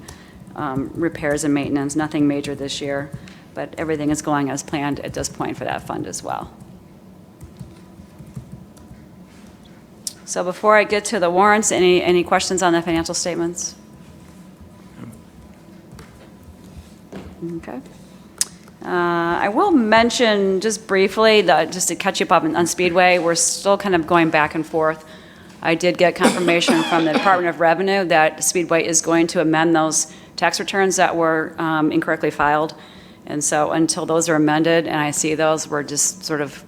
repairs and maintenance. Nothing major this year, but everything is going as planned at this point for that fund as well. So before I get to the warrants, any questions on the financial statements? Okay. I will mention just briefly, just to catch you up on Speedway, we're still kind of going back and forth. I did get confirmation from the Department of Revenue that Speedway is going to amend those tax returns that were incorrectly filed. And so until those are amended and I see those, we're just sort of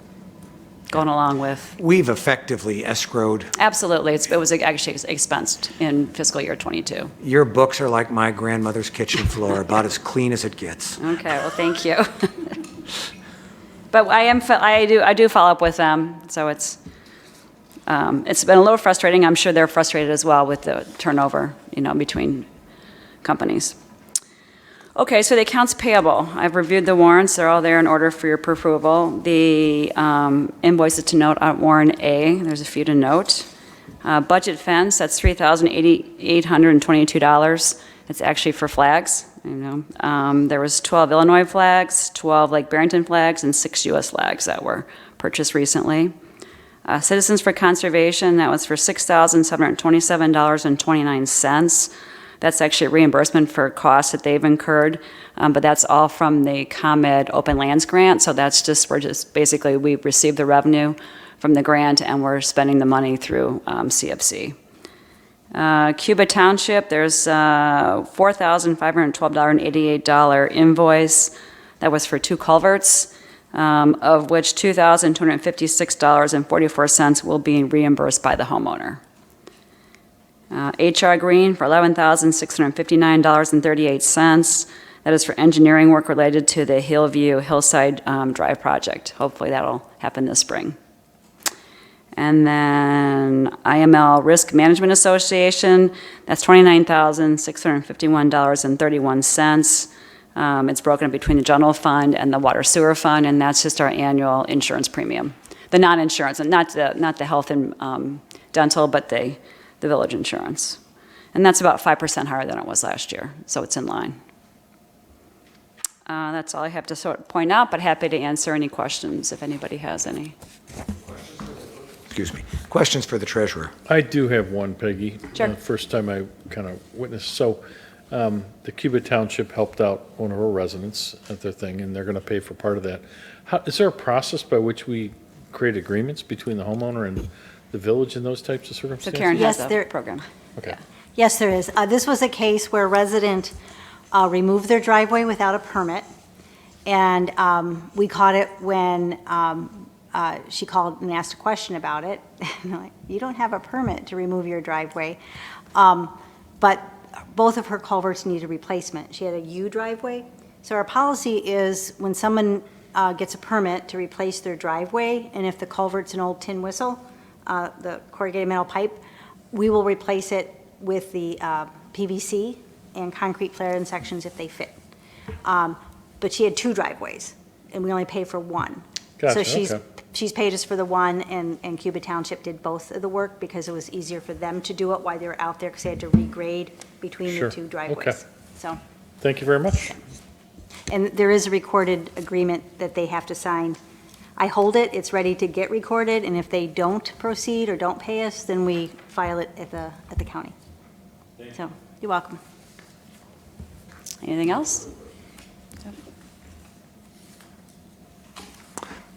going along with. We've effectively escrowed. Absolutely. It was actually expensed in fiscal year '22. Your books are like my grandmother's kitchen floor, about as clean as it gets. Okay, well, thank you. But I do follow up with them, so it's been a little frustrating. I'm sure they're frustrated as well with the turnover, between companies. Okay, so the accounts payable. I've reviewed the warrants. They're all there in order for your approval. The invoices to note on warrant A, there's a few to note. Budget fence, that's $3,822. It's actually for flags. There was 12 Illinois flags, 12 Lake Barrington flags, and 6 U.S. flags that were purchased recently. Citizens for Conservation, that was for $6,727.29. That's actually a reimbursement for costs that they've incurred, but that's all from the ComEd Open Lands Grant, so we received the revenue from the grant and we're spending the money through CFC. Cuba Township, there's $4,512.88 invoice. That was for 2 culverts, of which $2,256.44 will be reimbursed by the homeowner. HR Green for $11,659.38. That is for engineering work related to the Hillside Drive project. Hopefully that'll happen this spring. And then IML Risk Management Association, that's $29,651.31. It's broken up between the general fund and the water sewer fund, and that's just our annual insurance premium. The non-insurance, and not the health and dental, but the village insurance. And that's about 5% higher than it was last year, so it's in line. That's all I have to point out, but happy to answer any questions if anybody has any. Excuse me. Questions for the treasurer? I do have one, Peggy. Sure. First time I kind of witnessed. So the Cuba Township helped out one of our residents at their thing, and they're going to pay for part of that. Is there a process by which we create agreements between the homeowner and the village in those types of So circumstances? Karen has Yes, a there- program. Okay. Yes, there is. This was a case where a resident removed their driveway without a permit, and we caught it when she called and asked a question about it. And I'm like, you don't have a permit to remove your driveway. But both of her culverts needed replacement. She had a U driveway. So our policy is when someone gets a permit to replace their driveway, and if the culvert's an old tin whistle, the corrugated metal pipe, we will replace it with the PVC and concrete flare-in sections if they fit. But she had 2 driveways, and we only pay for one. Gotcha, So okay. she's paid us for the one, and Cuba Township did both of the work because it was easier for them to do it while they were out there because they had to regrade between Sure, the 2 driveways. okay. So, Thank you very much. and there is a recorded agreement that they have to sign. I hold it, it's ready to get recorded, and if they don't proceed or don't pay us, then we file it at the county. So, you're welcome. Anything else?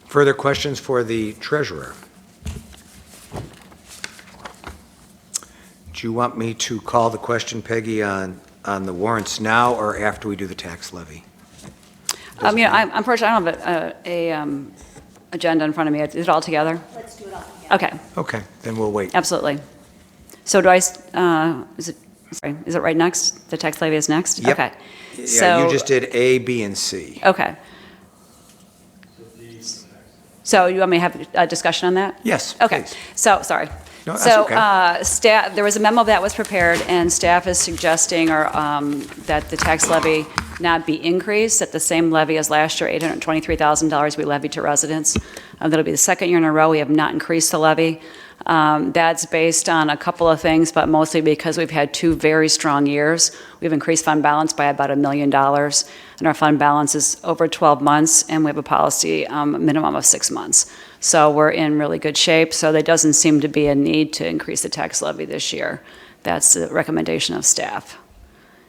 Further questions for the treasurer? Do you want me to call the question, Peggy, on the warrants now or after we do the tax levy? Unfortunately, I don't have a agenda in front of me. Is it all together? Let's do it all together. Okay, Okay, then we'll wait. absolutely. So is it right next? The tax levy is next? Yep. Okay. Yeah, So you just did A, B, and C. Okay. So you want me to have a discussion on that? Yes, Okay, please. so, sorry. No, that's So, okay. staff, there was a memo that was prepared, and staff is suggesting that the tax levy not be increased at the same levy as last year, $823,000 we levied to residents. That'll be the second year in a row we have not increased the levy. That's based on a couple of things, but mostly because we've had 2 very strong years. We've increased fund balance by about $1 million, and our fund balance is over 12 months, and we have a policy minimum of 6 months. So we're in really good shape, so there doesn't seem to be a need to increase the tax levy this year. That's the recommendation of staff.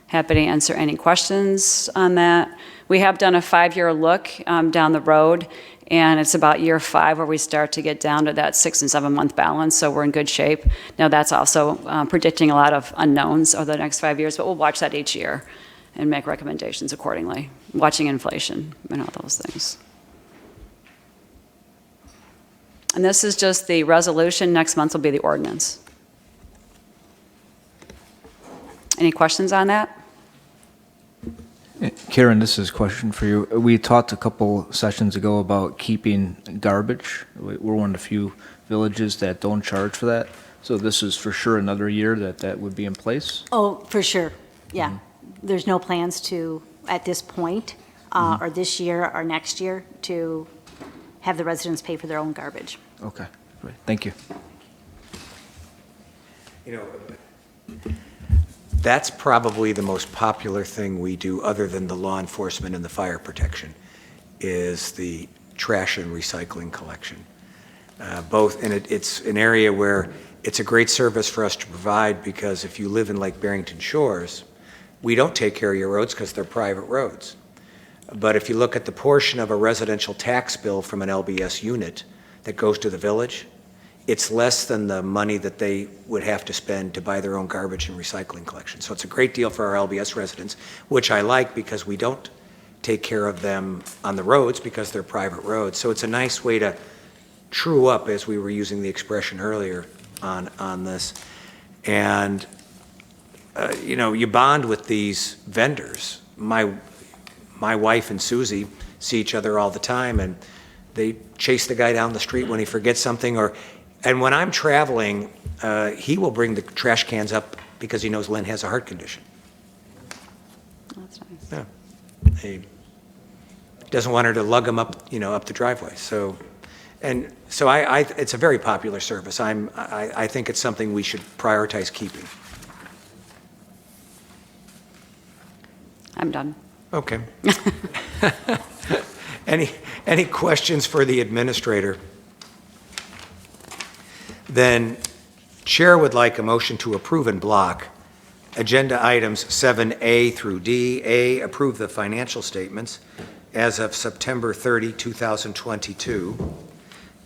Happy to answer any questions on that. We have done a 5-year look down the road, and it's about year 5 where we start to get down to that 6 and 7 month balance, so we're in good shape. Now, that's also predicting a lot of unknowns over the next 5 years, but we'll watch that each year and make recommendations accordingly, watching inflation and all those things. And this is just the resolution. Next month will be the ordinance. Any questions on that? Karen, this is a question for you. We talked a couple sessions ago about keeping garbage. We're one of the few villages that don't charge for that. So this is for sure another year that would be in place? Oh, for sure, yeah. There's no plans to, at this point, or this year or next year, to have the residents pay for their own garbage. Okay, great. Thank you. You know, that's probably the most popular thing we do, other than the law enforcement and the fire protection, is the trash and recycling collection. Both, and it's an area where it's a great service for us to provide, because if you live in Lake Barrington Shores, we don't take care of your roads because they're private roads. But if you look at the portion of a residential tax bill from an LBS unit that goes to the village, it's less than the money that they would have to spend to buy their own garbage and recycling collection. So it's a great deal for our LBS residents, which I like because we don't take care of them on the roads because they're private roads. So it's a nice way to true up, as we were using the expression earlier on this. And, you know, you bond with these vendors. My wife and Susie see each other all the time, and they chase the guy down the street when he forgets something, and when I'm traveling, he will bring the trash cans up because he knows Lynn has a heart condition. That's nice. Yeah. He doesn't want her to lug him up, you know, up the driveway. So it's a very popular service. I think it's something we should prioritize keeping. I'm done. Okay. Any questions for the administrator? Then Chair would like a motion to approve in block agenda items 7A through D. A, approve the financial statements as of September 30, 2022.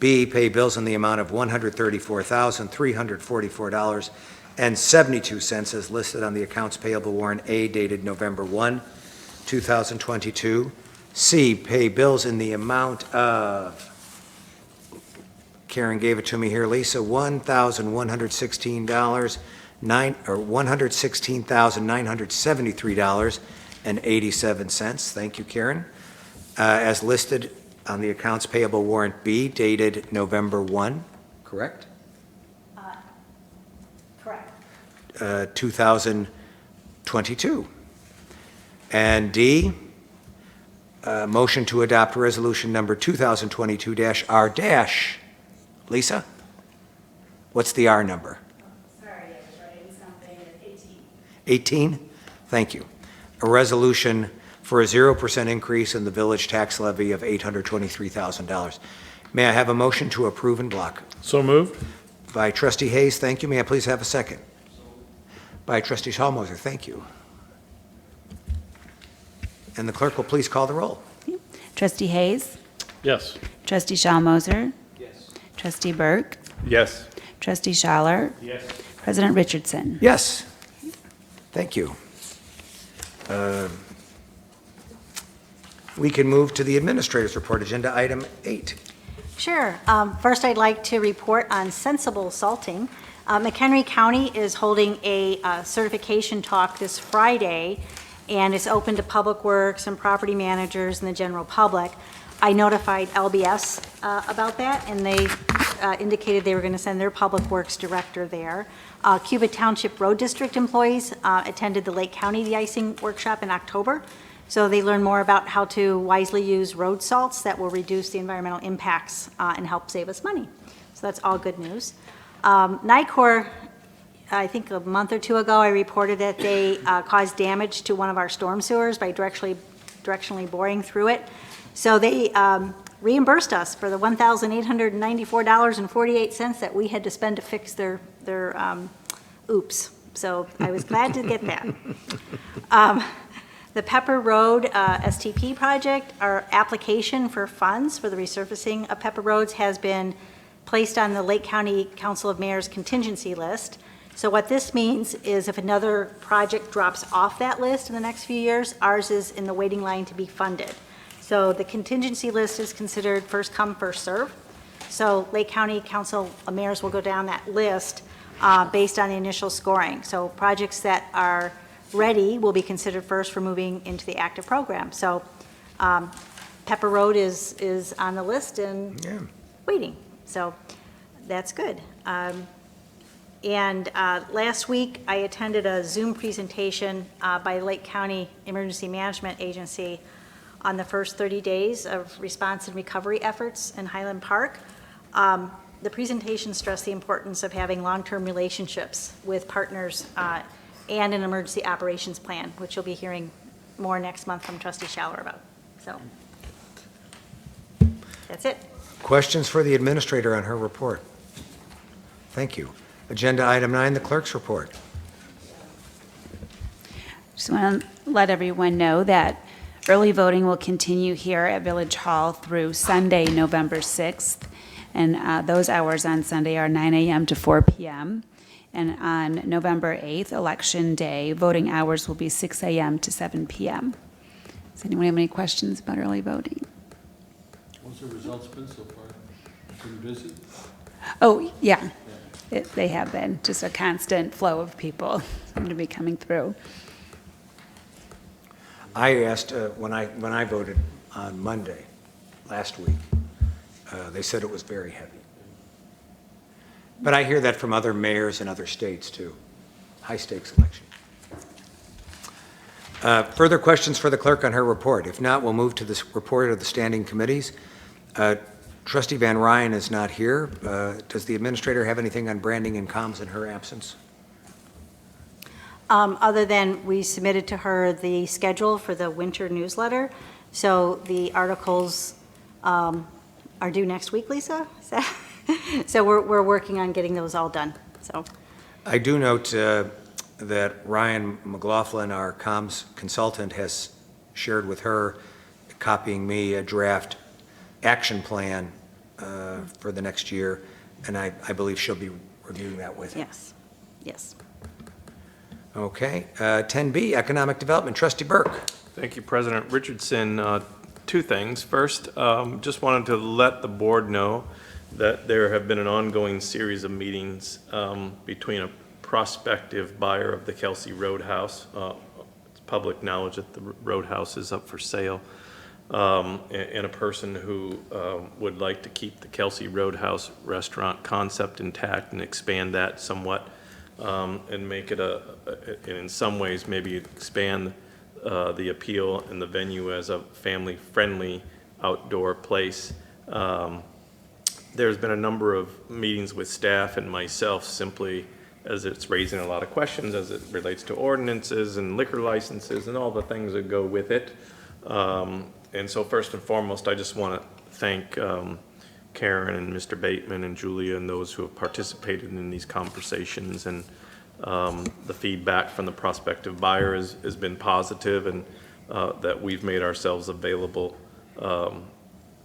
B, pay bills in the amount of $134,344.72 as listed on the accounts payable warrant A dated November 1, 2022. C, pay bills in the amount of, Karen gave it to me here, Lisa, $1,973.87. Thank you, Karen. As listed on the accounts payable warrant B dated November 1, correct? Correct. 2022. And D, motion to adopt resolution number 2022-R-. Lisa? What's the R number? Sorry, I was writing something at 18. 18? Thank you. A resolution for a 0% increase in the village tax levy of $823,000. May I have a motion to approve in block? So moved? By Trustee Hayes, thank you. May I please have a second? By Trustee Schallmoser, thank you. And the clerk will please call the roll. Trustee Hayes, Yes. Trustee Schallmoser. Yes. Trustee Burke, Yes. Trustee Schaller, Yes. President Richardson. Yes. Thank you. We can move to the administrator's report, agenda item 8. Sure. First, I'd like to report on sensible salting. McHenry County is holding a certification talk this Friday, and it's open to Public Works and property managers and the general public. I notified LBS about that, and they indicated they were going to send their Public Works director there. Cuba Township Road District employees attended the Lake County de-icing workshop in October, so they learned more about how to wisely use road salts that will reduce the environmental impacts and help save us money. So that's all good news. NICOR, I think a month or two ago, I reported that they caused damage to one of our storm sewers by directionally boring through it. So they reimbursed us for the $1,894.48 that we had to spend to fix their oops. So I was glad to get that. The Pepper Road STP project, our application for funds for the resurfacing of Pepper Roads has been placed on the Lake County Council of Mayors contingency list. So what this means is if another project drops off that list in the next few years, ours is in the waiting line to be funded. So the contingency list is considered first come, first serve. So Lake County Council of Mayors will go down that list based on the initial scoring. So projects that are ready will be considered first for moving into the active program. So Pepper Road is on the list and waiting. So that's good. And last week, I attended a Zoom presentation by Lake County Emergency Management Agency on the first 30 days of response and recovery efforts in Highland Park. The presentation stressed the importance of having long-term relationships with partners and an emergency operations plan, which you'll be hearing more next month from Trustee Schaller about. So that's it. Questions for the administrator on her report? Thank you. Agenda item 9, the clerk's report. Just want to let everyone know that early voting will continue here at Village Hall through Sunday, November 6th. And those hours on Sunday are 9 a.m. to 4 p.m. And on November 8th, Election Day, voting hours will be 6 a.m. to 7 p.m. Does anyone have any questions about early voting? What's the results been so far? Pretty busy? Oh, yeah. They have been, just a constant flow of people seem to be coming through. I asked, when I voted on Monday, last week, they said it was very heavy. But I hear that from other mayors in other states, too. High-stakes election. Further questions for the clerk on her report? If not, we'll move to this report of the standing committees. Trustee Van Ryn is not here. Does the administrator have anything on branding and comms in her absence? Other than we submitted to her the schedule for the winter newsletter. So the articles are due next week, Lisa? So we're working on getting those all done, so. I do note that Ryan McLaughlin, our comms consultant, has shared with her, copying me, a draft action plan for the next year, and I believe she'll be reviewing that with him. Yes, yes. Okay, 10B, Economic Development, Trustee Burke. Thank you, President Richardson. Two things. First, just wanted to let the board know that there have been an ongoing series of meetings between a prospective buyer of the Kelsey Roadhouse. It's public knowledge that the Roadhouse is up for sale, and a person who would like to keep the Kelsey Roadhouse restaurant concept intact and expand that somewhat, and make it and in some ways maybe expand the appeal and the venue as a family-friendly outdoor place. There's been a number of meetings with staff and myself simply as it's raising a lot of questions as it relates to ordinances and liquor licenses and all the things that go with it. And so first and foremost, I just want to thank Karen and Mr. Bateman and Julia and those who have participated in these conversations. And the feedback from the prospective buyer has been positive, and that we've made ourselves available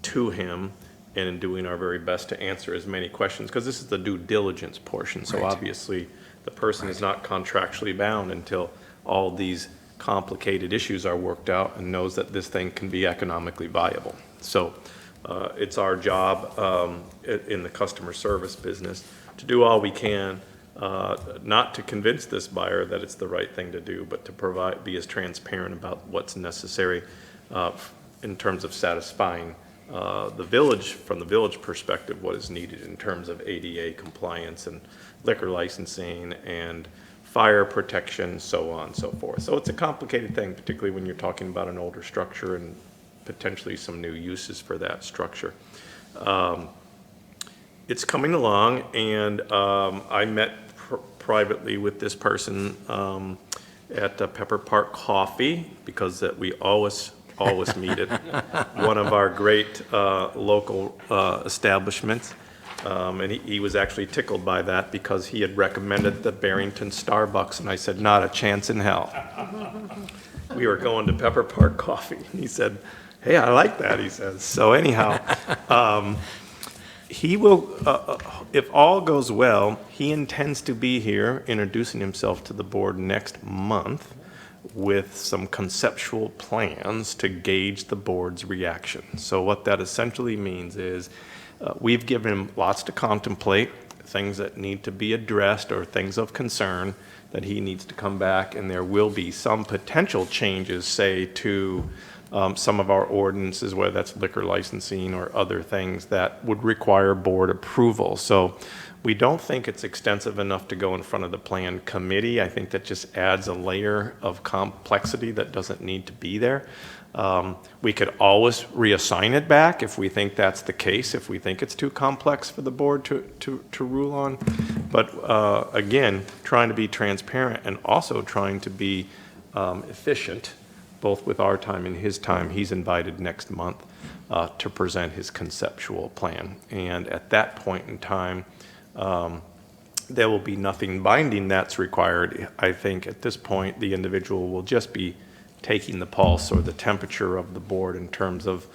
to him and in doing our very best to answer as many questions, because this is the due diligence portion. So Right. obviously the person is not contractually bound until all these complicated issues are worked out and knows that this thing can be economically viable. So it's our job in the customer service business to do all we can, not to convince this buyer that it's the right thing to do, but to be as transparent about what's necessary in terms of satisfying the village, from the village perspective, what is needed in terms of ADA compliance and liquor licensing and fire protection, so on and so forth. So it's a complicated thing, particularly when you're talking about an older structure and potentially some new uses for that structure. It's coming along, and I met privately with this person at Pepper Park Coffee, because that we always meet at one of our great local establishments. And he was actually tickled by that because he had recommended the Barrington Starbucks, and I said, not a chance in hell. we were going to Pepper Park Coffee. And he said, hey, I like that, he says. So anyhow, he will, if all goes well, he intends to be here introducing himself to the board next month with some conceptual plans to gauge the board's reaction. So what that essentially means is we've given him lots to contemplate, things that need to be addressed or things of concern that he needs to come back, and there will be some potential changes, say, to some of our ordinances, whether that's liquor licensing or other things that would require board approval. So we don't think it's extensive enough to go in front of the plan committee. I think that just adds a layer of complexity that doesn't need to be there. We could always reassign it back if we think that's the case, if we think it's too complex for the board to rule on. But again, trying to be transparent and also trying to be efficient, both with our time and his time. He's invited next month to present his conceptual plan. And at that point in time, there will be nothing binding that's required. I think at this point, the individual will just be taking the pulse or the temperature of the board in terms of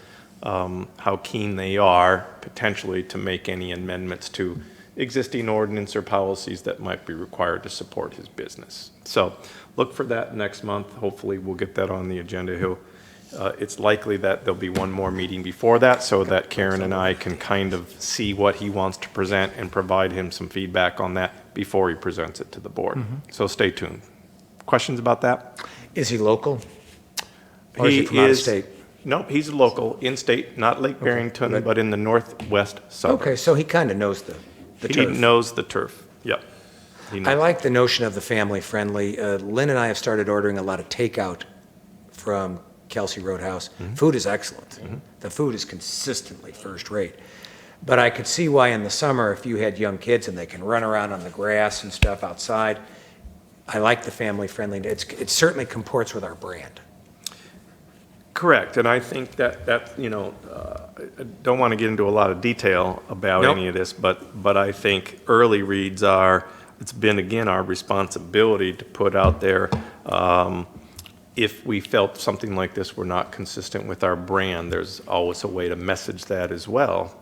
how keen they are potentially to make any amendments to existing ordinance or policies that might be required to support his business. So look for that next month. Hopefully we'll get that on the agenda. It's likely that there'll be one more meeting before that so that Karen and I can kind of see what he wants to present and provide him some feedback on that before he presents it to the board. So stay tuned. Questions about that? Is he local? Or is he from out of state? Nope, he's local, in-state, not Lake Barrington, but in the northwest suburbs. Okay, so he kind of knows the He turf. knows the turf, yep. He I knows. like the notion of the family-friendly. Lynn and I have started ordering a lot of takeout from Kelsey Roadhouse. Food is excellent. The food is consistently first-rate. But I could see why in the summer, if you had young kids and they can run around on the grass and stuff outside, I like the family-friendly. It certainly comports with our brand. Correct, and I think that I don't want to get into a lot of detail about any of this, but I think early reads it's been, again, our responsibility to put out there if we felt something like this were not consistent with our brand, there's always a way to message that as well.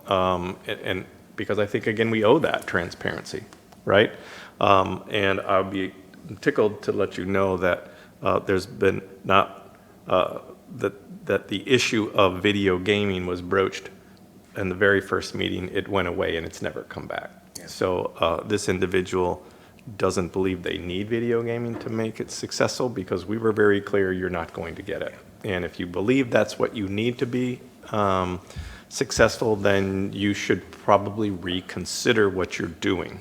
And because I think, again, we owe that transparency, right? And I'll be tickled to let you know that there's been not, that the issue of video gaming was broached in the very first meeting. It went away and it's never come back. Yeah. So this individual doesn't believe they need video gaming to make it successful because we were very clear you're not going to get it. And if you believe that's what you need to be successful, then you should probably reconsider what you're doing,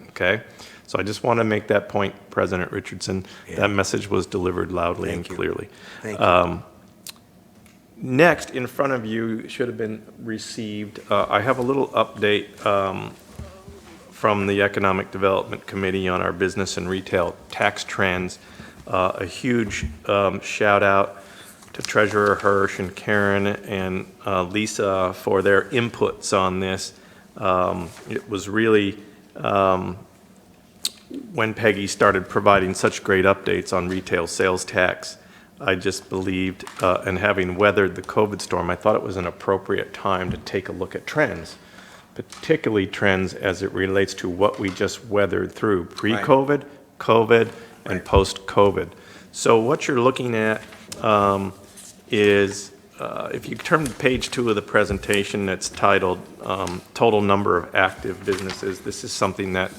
okay? So I just want to make that point, President Richardson. Yeah. That message was delivered loudly and clearly. Thank you. Next, in front of you should have been received, I have a little update from the Economic Development Committee on our business and retail tax trends. A huge shout out to Treasurer Hirsch and Karen and Lisa for their inputs on this. It was really, when Peggy started providing such great updates on retail sales tax, I just believed, and having weathered the COVID storm, I thought it was an appropriate time to take a look at trends, particularly trends as it relates to what we just weathered through pre-COVID, COVID, and post-COVID. So what you're looking at is, if you turn to page 2 of the presentation that's titled Total Number of Active Businesses, this is something that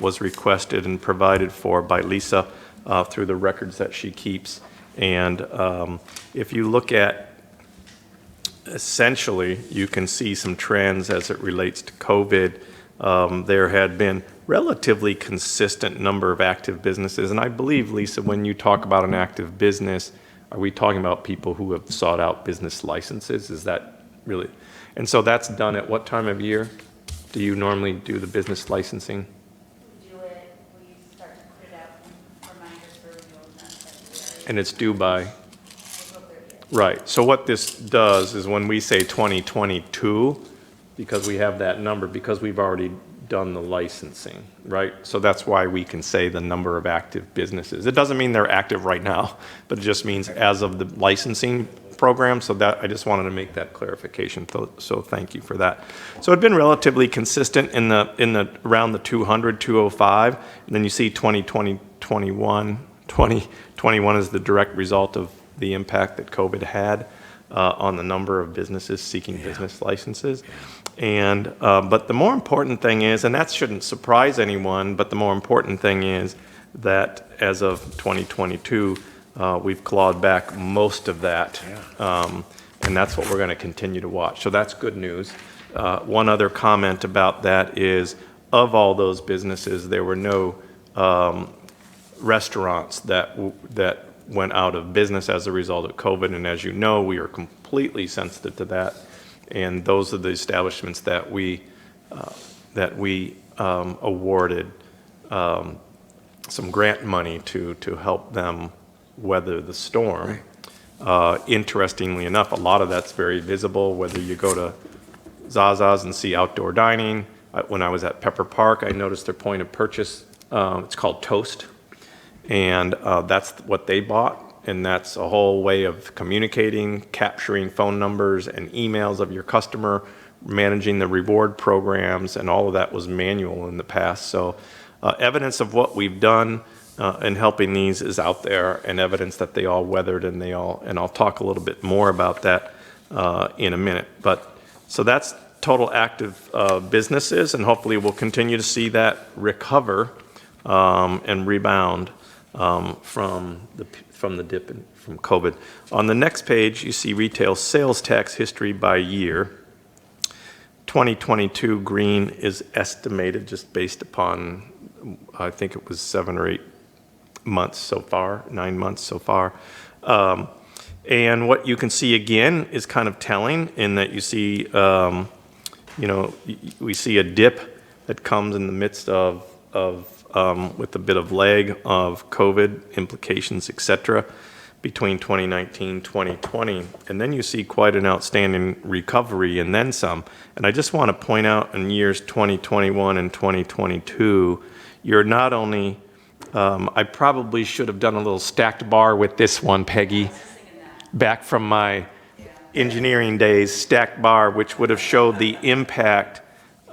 was requested and provided for by Lisa through the records that she keeps. And if you look at, essentially, you can see some trends as it relates to COVID. There had been relatively consistent number of active businesses. And I believe, Lisa, when you talk about an active business, are we talking about people who have sought out business licenses? Is that really? And so that's done at what time of year do you normally do the business licensing? And it's due by? Right. So what this does is when we say 2022, because we have that number, because we've already done the licensing, right? So that's why we can say the number of active businesses. It doesn't mean they're active right now, but it just means as of the licensing program. So that, I just wanted to make that clarification. So thank you for that. So it's been relatively consistent in the around the 200, 205, and then you see 2020, 2021 is the direct result of the impact that COVID had on the number of businesses seeking business licenses. And but the more important thing is, and that shouldn't surprise anyone, but the more important thing is that as of 2022, we've clawed back most of that, and that's what we're going to continue to watch. So that's good news. One other comment about that is, of all those businesses, there were no restaurants that went out of business as a result of COVID, and as you know, we are completely sensitive to that. And those are the establishments that we awarded some grant money to help them weather the storm. Right. Interestingly enough, a lot of that's very visible, whether you go to Zaza's and see outdoor dining. When I was at Pepper Park, I noticed their point of purchase, it's called Toast, and that's what they bought. And that's a whole way of communicating, capturing phone numbers and emails of your customer, managing the reward programs, and all of that was manual in the past. So evidence of what we've done in helping these is out there, and evidence that they all weathered, and I'll talk a little bit more about that in a minute. But so that's total active businesses, and hopefully we'll continue to see that recover and rebound from the dip from COVID. On the next page, you see retail sales tax history by year. 2022 green is estimated just based upon, I think it was 7 or 8 months so far, 9 months so far. And what you can see again is kind of telling in that you see, we see a dip that comes in the midst of with a bit of lag of COVID implications, et cetera, between 2019, 2020. And then you see quite an outstanding recovery and then some. And I just want to point out in years 2021 and 2022, you're not only, I probably should have done a little stacked bar with this one, Peggy, back from my engineering days, stacked bar, which would have showed the impact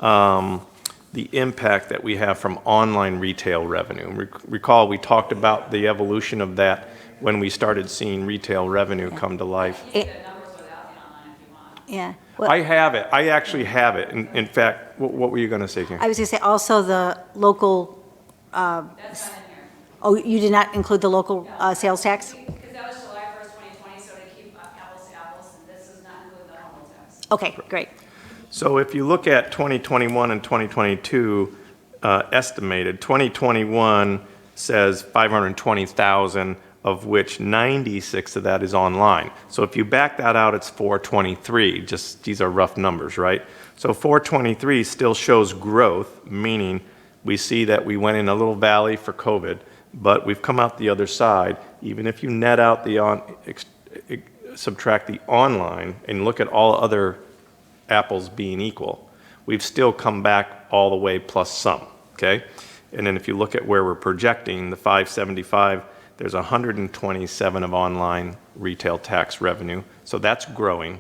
that we have from online retail revenue. Recall, we talked about the evolution of that when we started seeing retail revenue come to life. Yeah. I have it. I actually have it. In fact, what were you going to say, Karen? I was going to say also the local, That's not in here. oh, you did not include the local sales tax? Because that was July 1st, 2020, so to keep apples to apples, this does not include the home tax. Okay, great. So if you look at 2021 and 2022 estimated, 2021 says 520,000, of which 96 of that is online. So if you back that out, it's 423. Just these are rough numbers, right? So 423 still shows growth, meaning we see that we went in a little valley for COVID, but we've come out the other side. Even if you net out subtract the online and look at all other apples being equal, we've still come back all the way plus some, okay? And then if you look at where we're projecting, the 575, there's 127 of online retail tax revenue, so that's growing,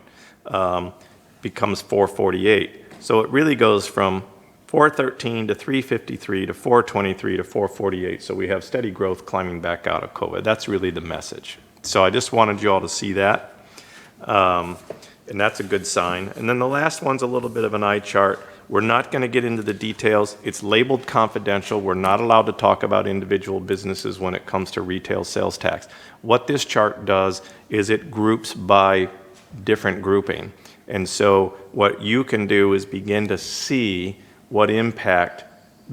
becomes 448. So it really goes from 413 to 353 to 423 to 448, so we have steady growth climbing back out of COVID. That's really the message. So I just wanted you all to see that. And that's a good sign. And then the last one's a little bit of an eye chart. We're not going to get into the details. It's labeled confidential. We're not allowed to talk about individual businesses when it comes to retail sales tax. What this chart does is it groups by different grouping. And so what you can do is begin to see what impact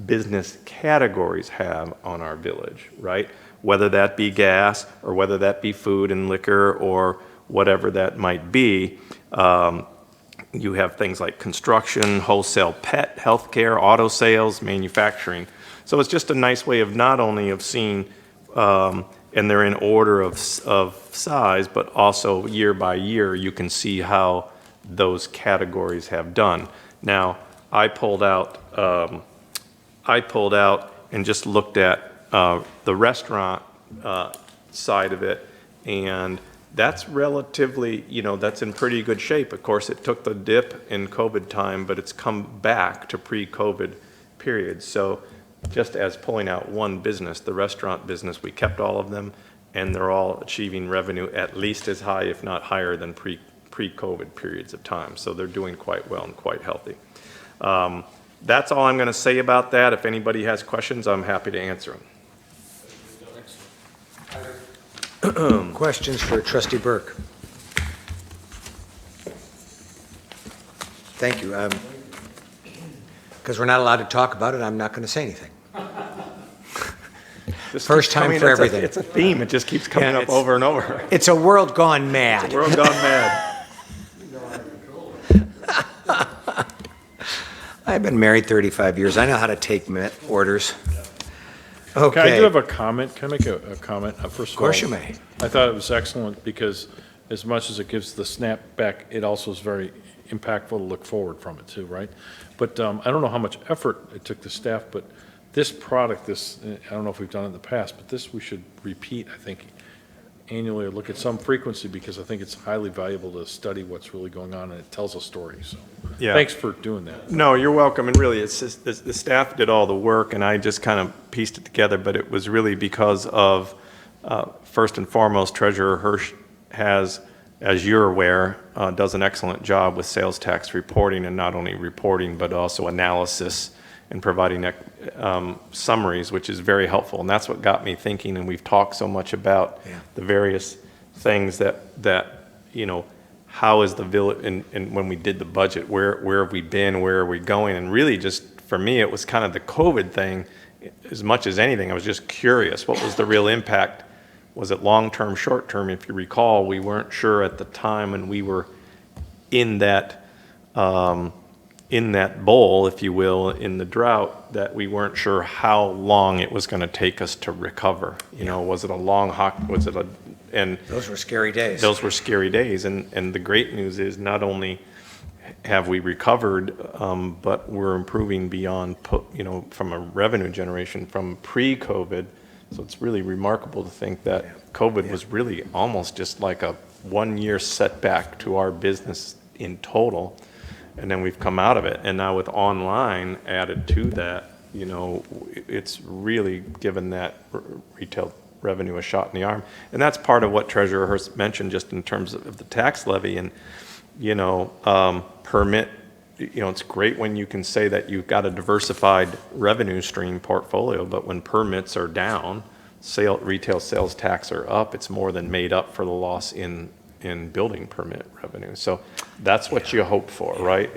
business categories have on our village, right? Whether that be gas or whether that be food and liquor or whatever that might be. You have things like construction, wholesale pet, healthcare, auto sales, manufacturing. So it's just a nice way of not only of seeing, and they're in order of size, but also year by year, you can see how those categories have done. Now, I pulled out I pulled out and just looked at the restaurant side of it, and that's relatively, that's in pretty good shape. Of course, it took the dip in COVID time, but it's come back to pre-COVID periods. So just as pulling out one business, the restaurant business, we kept all of them, and they're all achieving revenue at least as high, if not higher, than pre-COVID periods of time. So they're doing quite well and quite healthy. That's all I'm going to say about that. If anybody has questions, I'm happy to answer them. Questions for Trustee Burke? Thank you. Because we're not allowed to talk about it, I'm not going to say anything. First time for everything. It's a theme. It just keeps coming up over and over. It's a world gone mad. It's a world gone mad. I've been married 35 years. I know how to take orders. Okay. I do have a comment. Can I make a comment? First of all, Of course you may. I thought it was excellent because as much as it gives the snap back, it also is very impactful to look forward from it too, right? But I don't know how much effort it took the staff, but this product, I don't know if we've done it in the past, but this we should repeat, I think, annually or look at some frequency because I think it's highly valuable to study what's really going on and it tells a story. So Yeah. thanks for doing that. No, you're welcome. And really, it's just, the staff did all the work, and I just kind of pieced it together. But it was really because of, first and foremost, Treasurer Hirsch has, as you're aware, does an excellent job with sales tax reporting, and not only reporting, but also analysis and providing summaries, which is very helpful. And that's what got me thinking, and we've talked so much about the various things that how is the village, and when we did the budget, where have we been, where are we going? And really just, for me, it was kind of the COVID thing. As much as anything, I was just curious, what was the real impact? Was it long-term, short-term? If you recall, we weren't sure at the time, and we were in that bowl, if you will, in the drought, that we weren't sure how long it was going to take us to recover. Was it a long and those were scary days. Those were scary days, and the great news is not only have we recovered, but we're improving beyond, from a revenue generation from pre-COVID. So it's really remarkable to think that COVID was really almost just like a 1-year setback to our business in total. And then we've come out of it. And now with online added to that, it's really given that retail revenue a shot in the arm. And that's part of what Treasurer Hirsch mentioned just in terms of the tax levy and, permit. It's great when you can say that you've got a diversified revenue stream portfolio, but when permits are down, retail sales tax are up, it's more than made up for the loss in building permit revenue. So that's what you hope for, right?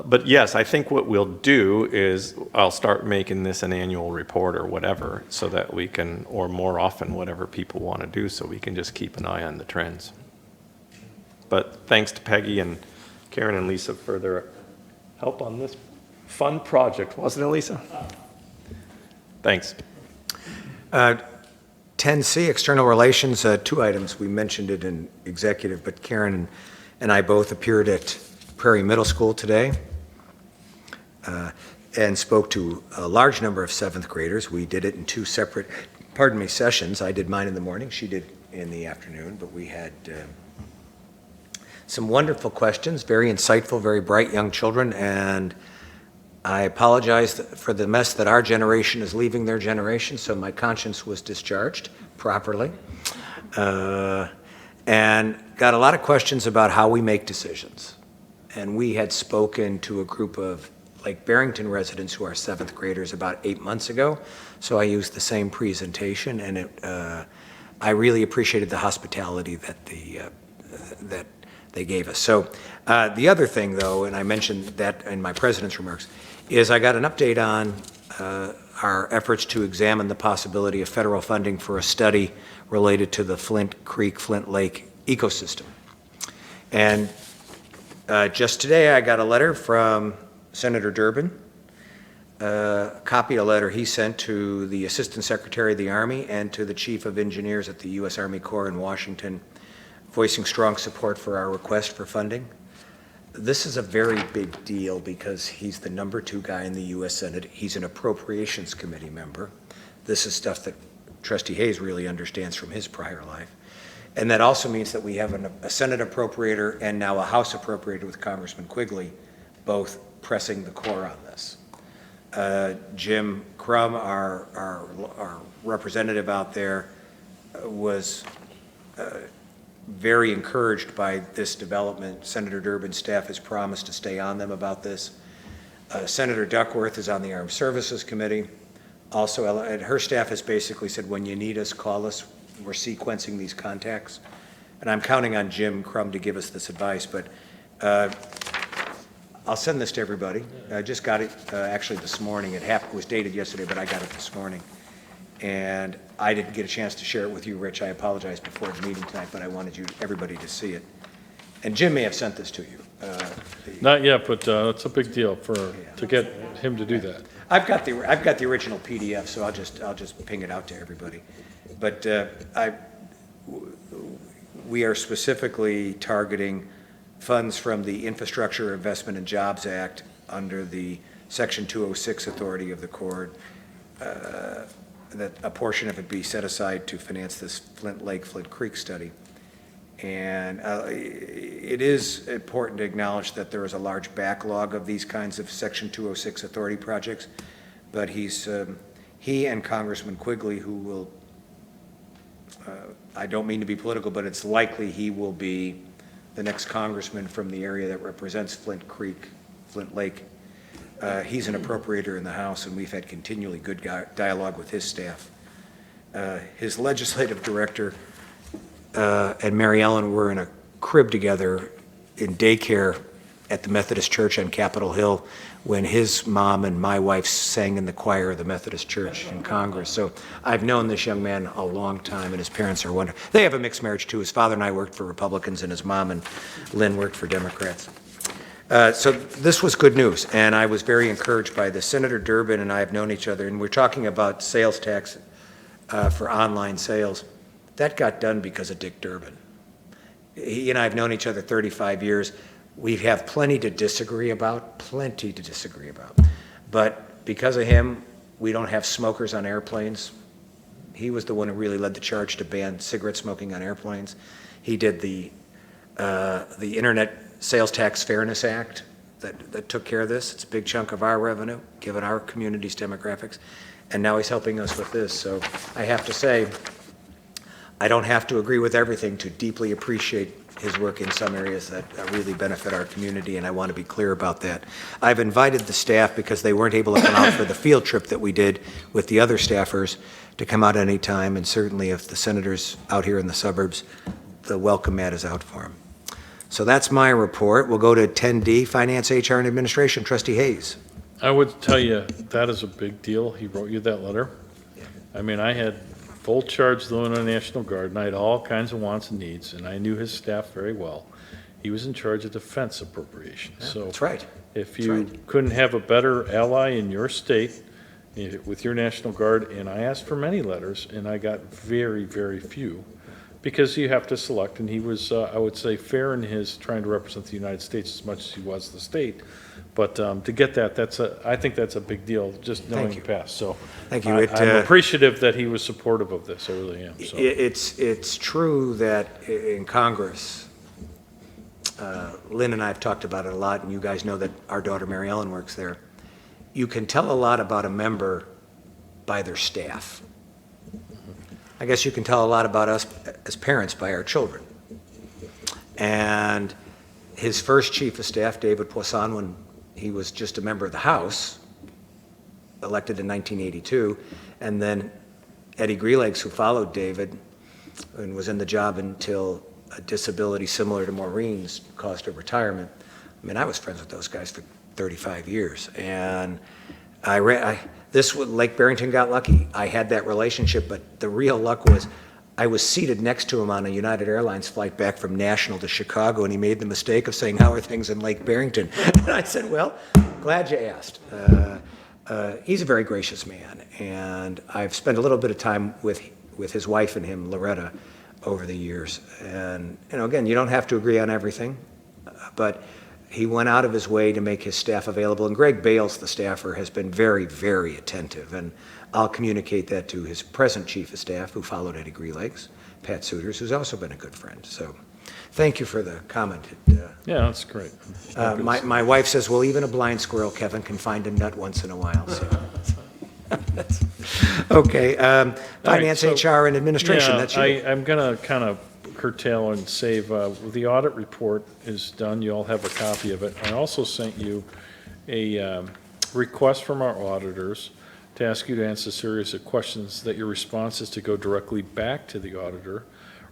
But yes, I think what we'll do is I'll start making this an annual report or whatever so that we can, or more often, whatever people want to do, so we can just keep an eye on the trends. But thanks to Peggy and Karen and Lisa for their help on this fun project, wasn't it, Lisa? Thanks. 10C, External Relations, 2 items. We mentioned it in executive, but Karen and I both appeared at Prairie Middle School today and spoke to a large number of 7th graders. We did it in 2 separate, sessions. I did mine in the morning, she did in the afternoon, but we had some wonderful questions, very insightful, very bright young children, and I apologize for the mess that our generation is leaving their generation, so my conscience was discharged properly. And got a lot of questions about how we make decisions. And we had spoken to a group of Lake Barrington residents who are 7th graders about 8 months ago, so I used the same presentation, and I really appreciated the hospitality that they gave us. So the other thing, though, and I mentioned that in my president's remarks, is I got an update on our efforts to examine the possibility of federal funding for a study related to the Flint Creek, Flint Lake ecosystem. And just today I got a letter from Senator Durbin, a copy of a letter he sent to the Assistant Secretary of the Army and to the Chief of Engineers at the U.S. Army Corps in Washington, voicing strong support for our request for funding. This is a very big deal because he's the number 2 guy in the U.S. Senate. He's an Appropriations Committee member. This is stuff that Trustee Hayes really understands from his prior life. And that also means that we have a Senate appropriator and now a House appropriator with Congressman Quigley, both pressing the core on this. Jim Crum, our representative out there, was very encouraged by this development. Senator Durbin's staff has promised to stay on them about this. Senator Duckworth is on the Armed Services Committee. Also, and her staff has basically said, when you need us, call us. We're sequencing these contacts. And I'm counting on Jim Crum to give us this advice, but I'll send this to everybody. I just got it actually this morning. It was dated yesterday, but I got it this morning. And I didn't get a chance to share it with you, Rich. I apologize before the meeting tonight, but I wanted everybody to see it. And Jim may have sent this to you. Not yet, but it's a big deal to get him to do that. I've got the original PDF, so I'll just ping it out to everybody. But we are specifically targeting funds from the Infrastructure Investment and Jobs Act under the Section 206 authority of the Corps, that a portion of it be set aside to finance this Flint Lake, Flint Creek study. And it is important to acknowledge that there is a large backlog of these kinds of Section 206 authority projects, but he and Congressman Quigley, who will, I don't mean to be political, but it's likely he will be the next congressman from the area that represents Flint Creek, Flint Lake. He's an appropriator in the House, and we've had continually good dialogue with his staff. His legislative director and Mary Ellen were in a crib together in daycare at the Methodist Church on Capitol Hill when his mom and my wife sang in the choir of the Methodist Church in Congress. So I've known this young man a long time, and his parents are wonderful. They have a mixed marriage, too. His father and I worked for Republicans, and his mom and Lynn worked for Democrats. So this was good news, and I was very encouraged by this. Senator Durbin and I have known each other, and we're talking about sales tax for online sales. That got done because of Dick Durbin. He and I have known each other 35 years. We have plenty to disagree about, but because of him, we don't have smokers on airplanes. He was the one who really led the charge to ban cigarette smoking on airplanes. He did the Internet Sales Tax Fairness Act that took care of this. It's a big chunk of our revenue, given our community's demographics, and now he's helping us with this. So I have to say, I don't have to agree with everything to deeply appreciate his work in some areas that really benefit our community, and I want to be clear about that. I've invited the staff, because they weren't able to come out for the field trip that we did with the other staffers, to come out any time, and certainly if the senators out here in the suburbs, the welcome mat is out for them. So that's my report. We'll go to 10D, Finance, HR, and Administration. Trustee Hayes. I would tell you, that is a big deal. He wrote you that letter. Yeah. I mean, I had full charge of the Illinois National Guard, and I had all kinds of wants and needs, and I knew his staff very well. He was in charge of defense appropriations. Yeah, so that's right. If you couldn't have a better ally in your state with your National Guard, and I asked for many letters, and I got very, very few, because you have to select, and he was, I would say, fair in his trying to represent the United States as much as he was the state. But to get that, I think that's a big deal, just knowing the past. So Thank you. I'm appreciative that he was supportive of this. I really am. So. It's true that in Congress, Lynn and I have talked about it a lot, and you guys know that our daughter Mary Ellen works there. You can tell a lot about a member by their staff. I guess you can tell a lot about us as parents by our children. And his first chief of staff, David Poisson, when he was just a member of the House, elected in 1982, and then Eddie Grelegs, who followed David and was in the job until a disability similar to Maureen's caused her retirement. I mean, I was friends with those guys for 35 years, and Lake Barrington got lucky. I had that relationship, but the real luck was I was seated next to him on a United Airlines flight back from National to Chicago, and he made the mistake of saying, "How are things in Lake Barrington?" And I said, "Well, glad you asked." He's a very gracious man, and I've spent a little bit of time with his wife and him, Loretta, over the years. And again, you don't have to agree on everything, but He went out of his way to make his staff available, and Greg Bales, the staffer, has been very, very attentive, and I'll communicate that to his present chief of staff, who followed Eddie Greelakes, Pat Suiters, who's also been a good friend. So thank you for the comment. Yeah, that's great. My wife says, well, even a blind squirrel, Kevin, can find a nut once in a while. So. Okay, finance, so- HR, and administration, Yeah, that's you. I'm going to kind of curtail and save, the audit report is done, you all have a copy of it. I also sent you a request from our auditors to ask you to answer a series of questions that your response is to go directly back to the auditor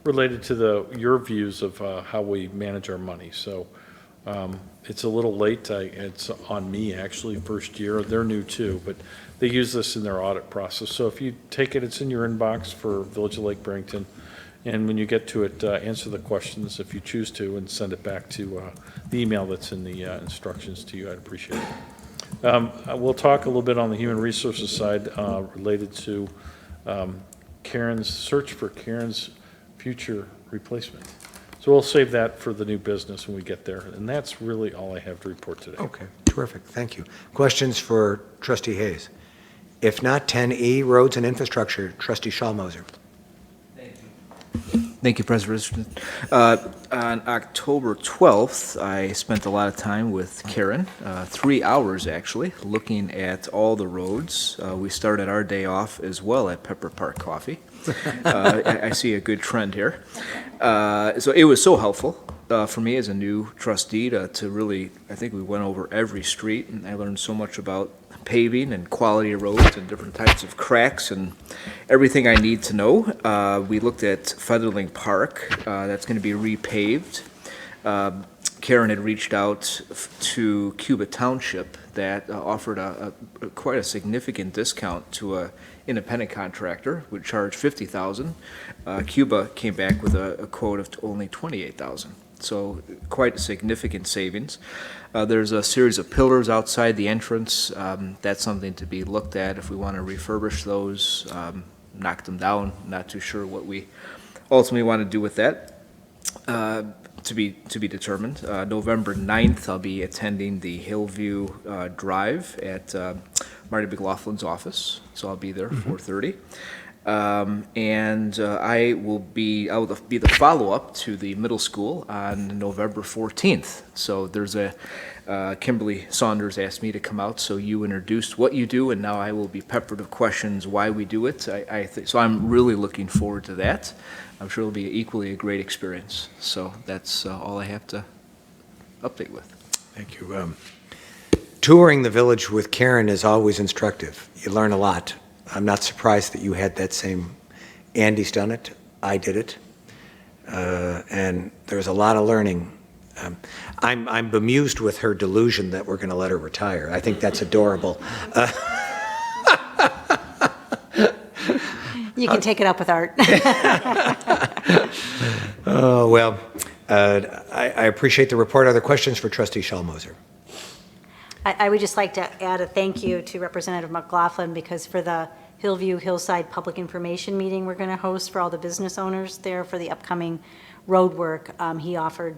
related to your views of how we manage our money. So it's a little late, it's on me actually, first year, they're new too, but they use this in their audit process. So if you take it, it's in your inbox for Village of Lake Barrington. And when you get to it, answer the questions if you choose to and send it back to the email that's in the instructions to you. I'd appreciate it. We'll talk a little bit on the human resources side related to Karen's search for Karen's future replacement. So we'll save that for the new business when we get there. And that's really all I have to report today. Okay, terrific, thank you. Questions for Trustee Hayes? If not, 10E, roads and infrastructure, Trustee Schallmoser. Thank you, President. On October 12th, I spent a lot of time with Karen, 3 hours actually, looking at all the roads. We started our day off as well at Pepper Park Coffee. I see a good trend here. So it was so helpful for me as a new trustee to really, I think we went over every street, and I learned so much about paving and quality of roads and different types of cracks and everything I need to know. We looked at Featherling Park, that's going to be repaved. Karen had reached out to Cuba Township that offered quite a significant discount to a independent contractor, would charge $50,000. Cuba came back with a quote of only $28,000. So quite a significant savings. There's a series of pillars outside the entrance. That's something to be looked at if we want to refurbish those, knock them down. Not too sure what we ultimately want to do with that. To be determined. November 9th, I'll be attending the Hillview Drive at Marty McLaughlin's office, so I'll be there 4:30. And I will be the follow-up to the middle school on November 14th. So there's Kimberly Saunders asked me to come out, so you introduced what you do, and now I will be peppered with questions why we do it. So I'm really looking forward to that. I'm sure it'll be equally a great experience. So that's all I have to update with. Thank you. Touring the village with Karen is always instructive. You learn a lot. I'm not surprised that you had that same, Andy's done it, I did it, and there's a lot of learning. I'm bemused with her delusion that we're going to let her retire. I think that's adorable. You can take it up with Art. Oh, well, I appreciate the report. Other questions for Trustee Schallmoser? I would just like to add a thank you to Representative McLaughlin, because for the Hillview Hillside Public Information Meeting we're going to host for all the business owners there for the upcoming road work, he offered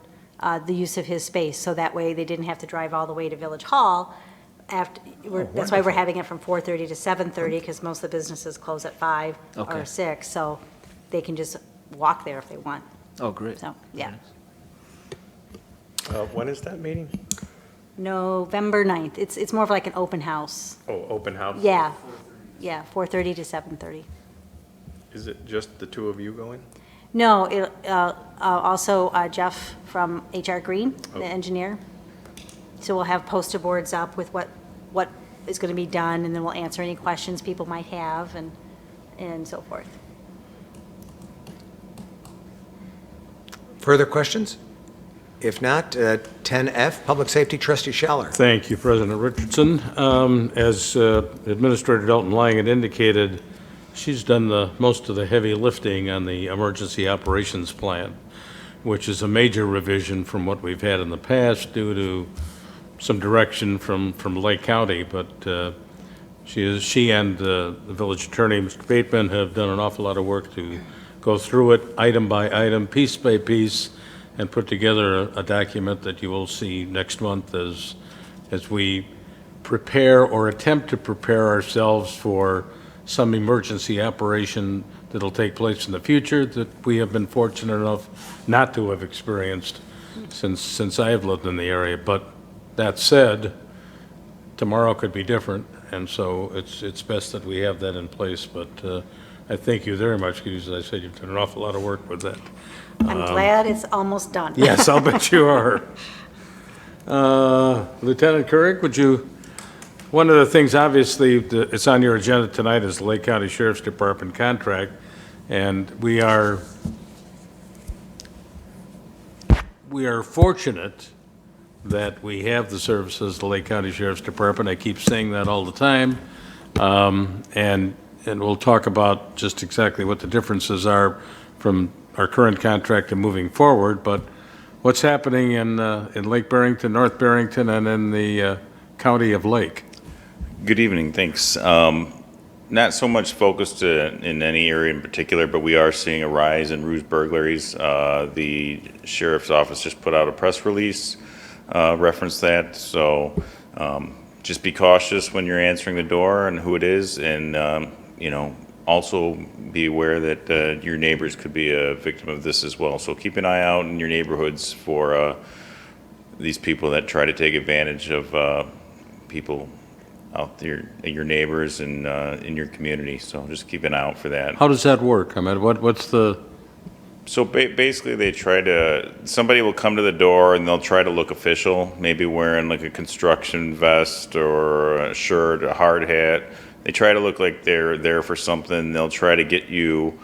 the use of his space, so that way they didn't have to drive all the way to Village Hall. That's why we're having it from 4:30 to 7:30, because most of the businesses close at 5 or 6, so they can just walk there if they want. Oh, great. So, yeah. When is that meeting? November 9th. It's more of like an open house. Oh, open house? Yeah, 4:30 to 7:30. Is it just the two of you going? No, also Jeff from HR Green, the engineer. So we'll have poster boards up with what is going to be done, and then we'll answer any questions people might have and so forth. Further questions? If not, 10F, Public Safety, Trustee Schaller. Thank you, President Richardson. As Administrator Dalton Lang had indicated, she's done most of the heavy lifting on the Emergency Operations Plan, which is a major revision from what we've had in the past due to some direction from Lake County. But she and the village attorney, Mr. Bateman, have done an awful lot of work to go through it item by item, piece by piece, and put together a document that you will see next month as we prepare or attempt to prepare ourselves for some emergency operation that'll take place in the future that we have been fortunate enough not to have experienced since I have lived in the area. But that said, tomorrow could be different, and so it's best that we have that in place. But I thank you very much, because as I said, you've done an awful lot of work with that. I'm glad it's almost done. Yes, I'll bet you are. Lieutenant Couric, would you, one of the things, obviously, it's on your agenda tonight is the Lake County Sheriff's Department contract, and we are fortunate that we have the services of the Lake County Sheriff's Department. I keep saying that all the time. And we'll talk about just exactly what the differences are from our current contract and moving forward. But what's happening in Lake Barrington, North Barrington, and in the county of Lake? Good evening, thanks. Not so much focused in any area in particular, but we are seeing a rise in ruse burglaries. The sheriff's office just put out a press release, reference that. So just be cautious when you're answering the door and who it is, and also be aware that your neighbors could be a victim of this as well. So keep an eye out in your neighborhoods for these people that try to take advantage of people out there, your neighbors, and in your community. So just keep an eye out for that. How does that work? I mean, what's the... So basically, somebody will come to the door and they'll try to look official, maybe wearing like a construction vest or a shirt, a hard hat. They try to look like they're there for something. They'll try to get you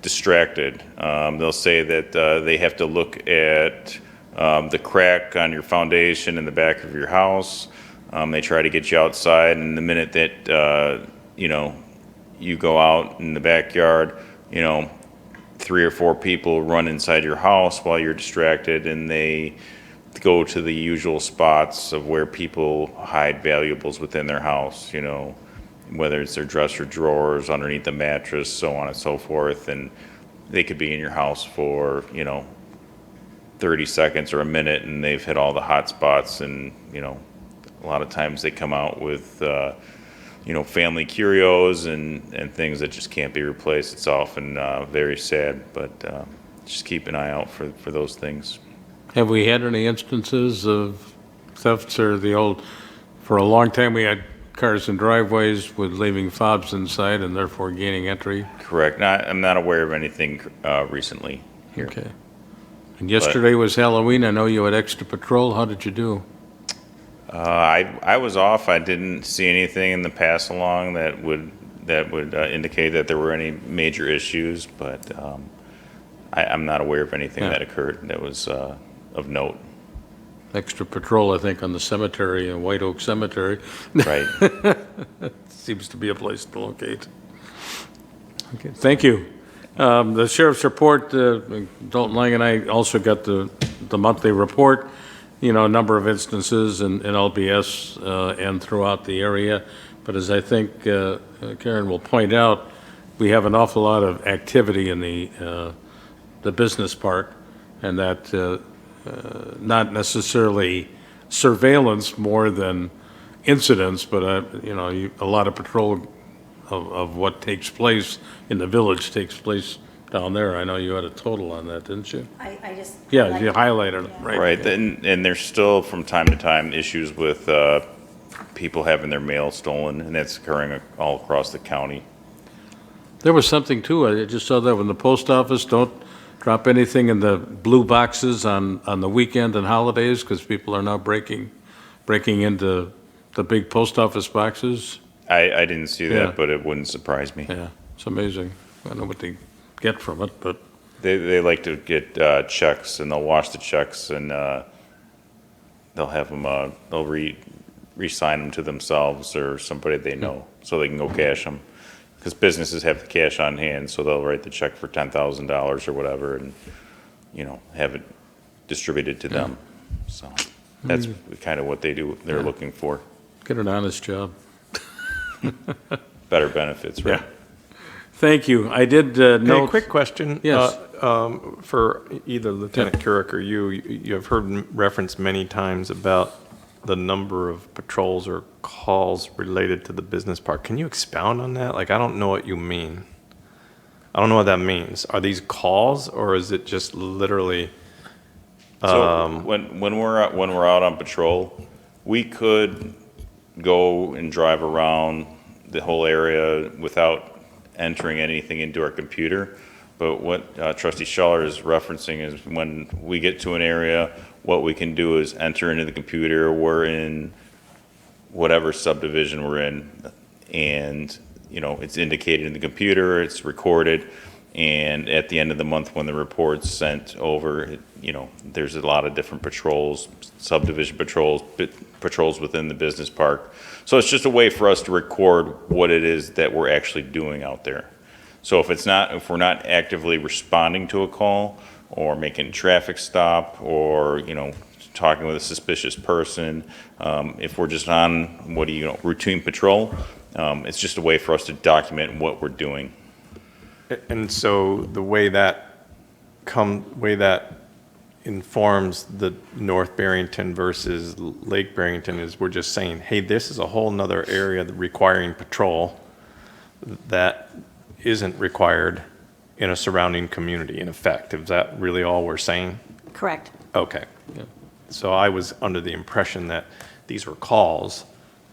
distracted. They'll say that they have to look at the crack on your foundation in the back of your house. They try to get you outside, and the minute that you go out in the backyard, 3 or 4 people run inside your house while you're distracted, and they go to the usual spots of where people hide valuables within their house, whether it's their dresser drawers, underneath the mattress, so on and so forth. And they could be in your house for 30 seconds or a minute, and they've hit all the hot spots. And a lot of times they come out with family curios and things that just can't be replaced. It's often very sad, but just keep an eye out for those things. Have we had any instances of thefts or for a long time we had cars in driveways with leaving fobs inside and therefore gaining entry? Correct. I'm not aware of anything recently here. Okay. And yesterday was Halloween. I know you had extra patrol. How did you do? I was off. I didn't see anything in the pass along that would indicate that there were any major issues, but I'm not aware of anything that occurred that was of note. Extra patrol, I think, on the cemetery, White Oak Cemetery. Right. Seems to be a place to locate. Okay, thank you. The sheriff's report, Dalton Lang and I also got the monthly report. A number of instances in LBS and throughout the area. But as I think Karen will point out, we have an awful lot of activity in the business park, and that not necessarily surveillance more than incidents, but a lot of patrol of what takes place in the village takes place down there. I know you had a total on that, didn't you? I just. Yeah, you highlighted it, right? Right, and there's still from time to time issues with people having their mail stolen, and that's occurring all across the county. There was something too, I just saw that when the post office, don't drop anything in the blue boxes on the weekend and holidays, because people are now breaking into the big post office boxes. I didn't see that, but it wouldn't surprise me. Yeah, it's amazing. I don't know what they get from it, but They like to get checks, and they'll wash the checks, and they'll have them, they'll re-sign them to themselves or somebody they know, so they can go cash them. Because businesses have the cash on hand, so they'll write the check for $10,000 or whatever, and have it distributed to them. So that's kind of what they do. They're looking for get an honest job. better benefits, right? Thank you. I did Hey, note. quick question. Yes. For either Lieutenant Couric or you have heard reference many times about the number of patrols or calls related to the business park. Can you expound on that? Like, I don't know what you mean. I don't know what that means. Are these calls, or is it just literally? So when we're out on patrol, we could go and drive around the whole area without entering anything into our computer. But what Trustee Scheller is referencing is when we get to an area, what we can do is enter into the computer. We're in whatever subdivision we're in, and it's indicated in the computer, it's recorded, and at the end of the month when the report's sent over, there's a lot of different patrols, subdivision patrols, patrols within the business park. So it's just a way for us to record what it is that we're actually doing out there. So if we're not actively responding to a call or making a traffic stop or, talking with a suspicious person, if we're just on routine patrol, it's just a way for us to document what we're doing. And so the way that informs the North Barrington versus Lake Barrington is we're just saying, hey, this is a whole nother area requiring patrol that isn't required in a surrounding community, in effect. Is that really all we're saying? Correct. Okay. So I was under the impression that these were calls,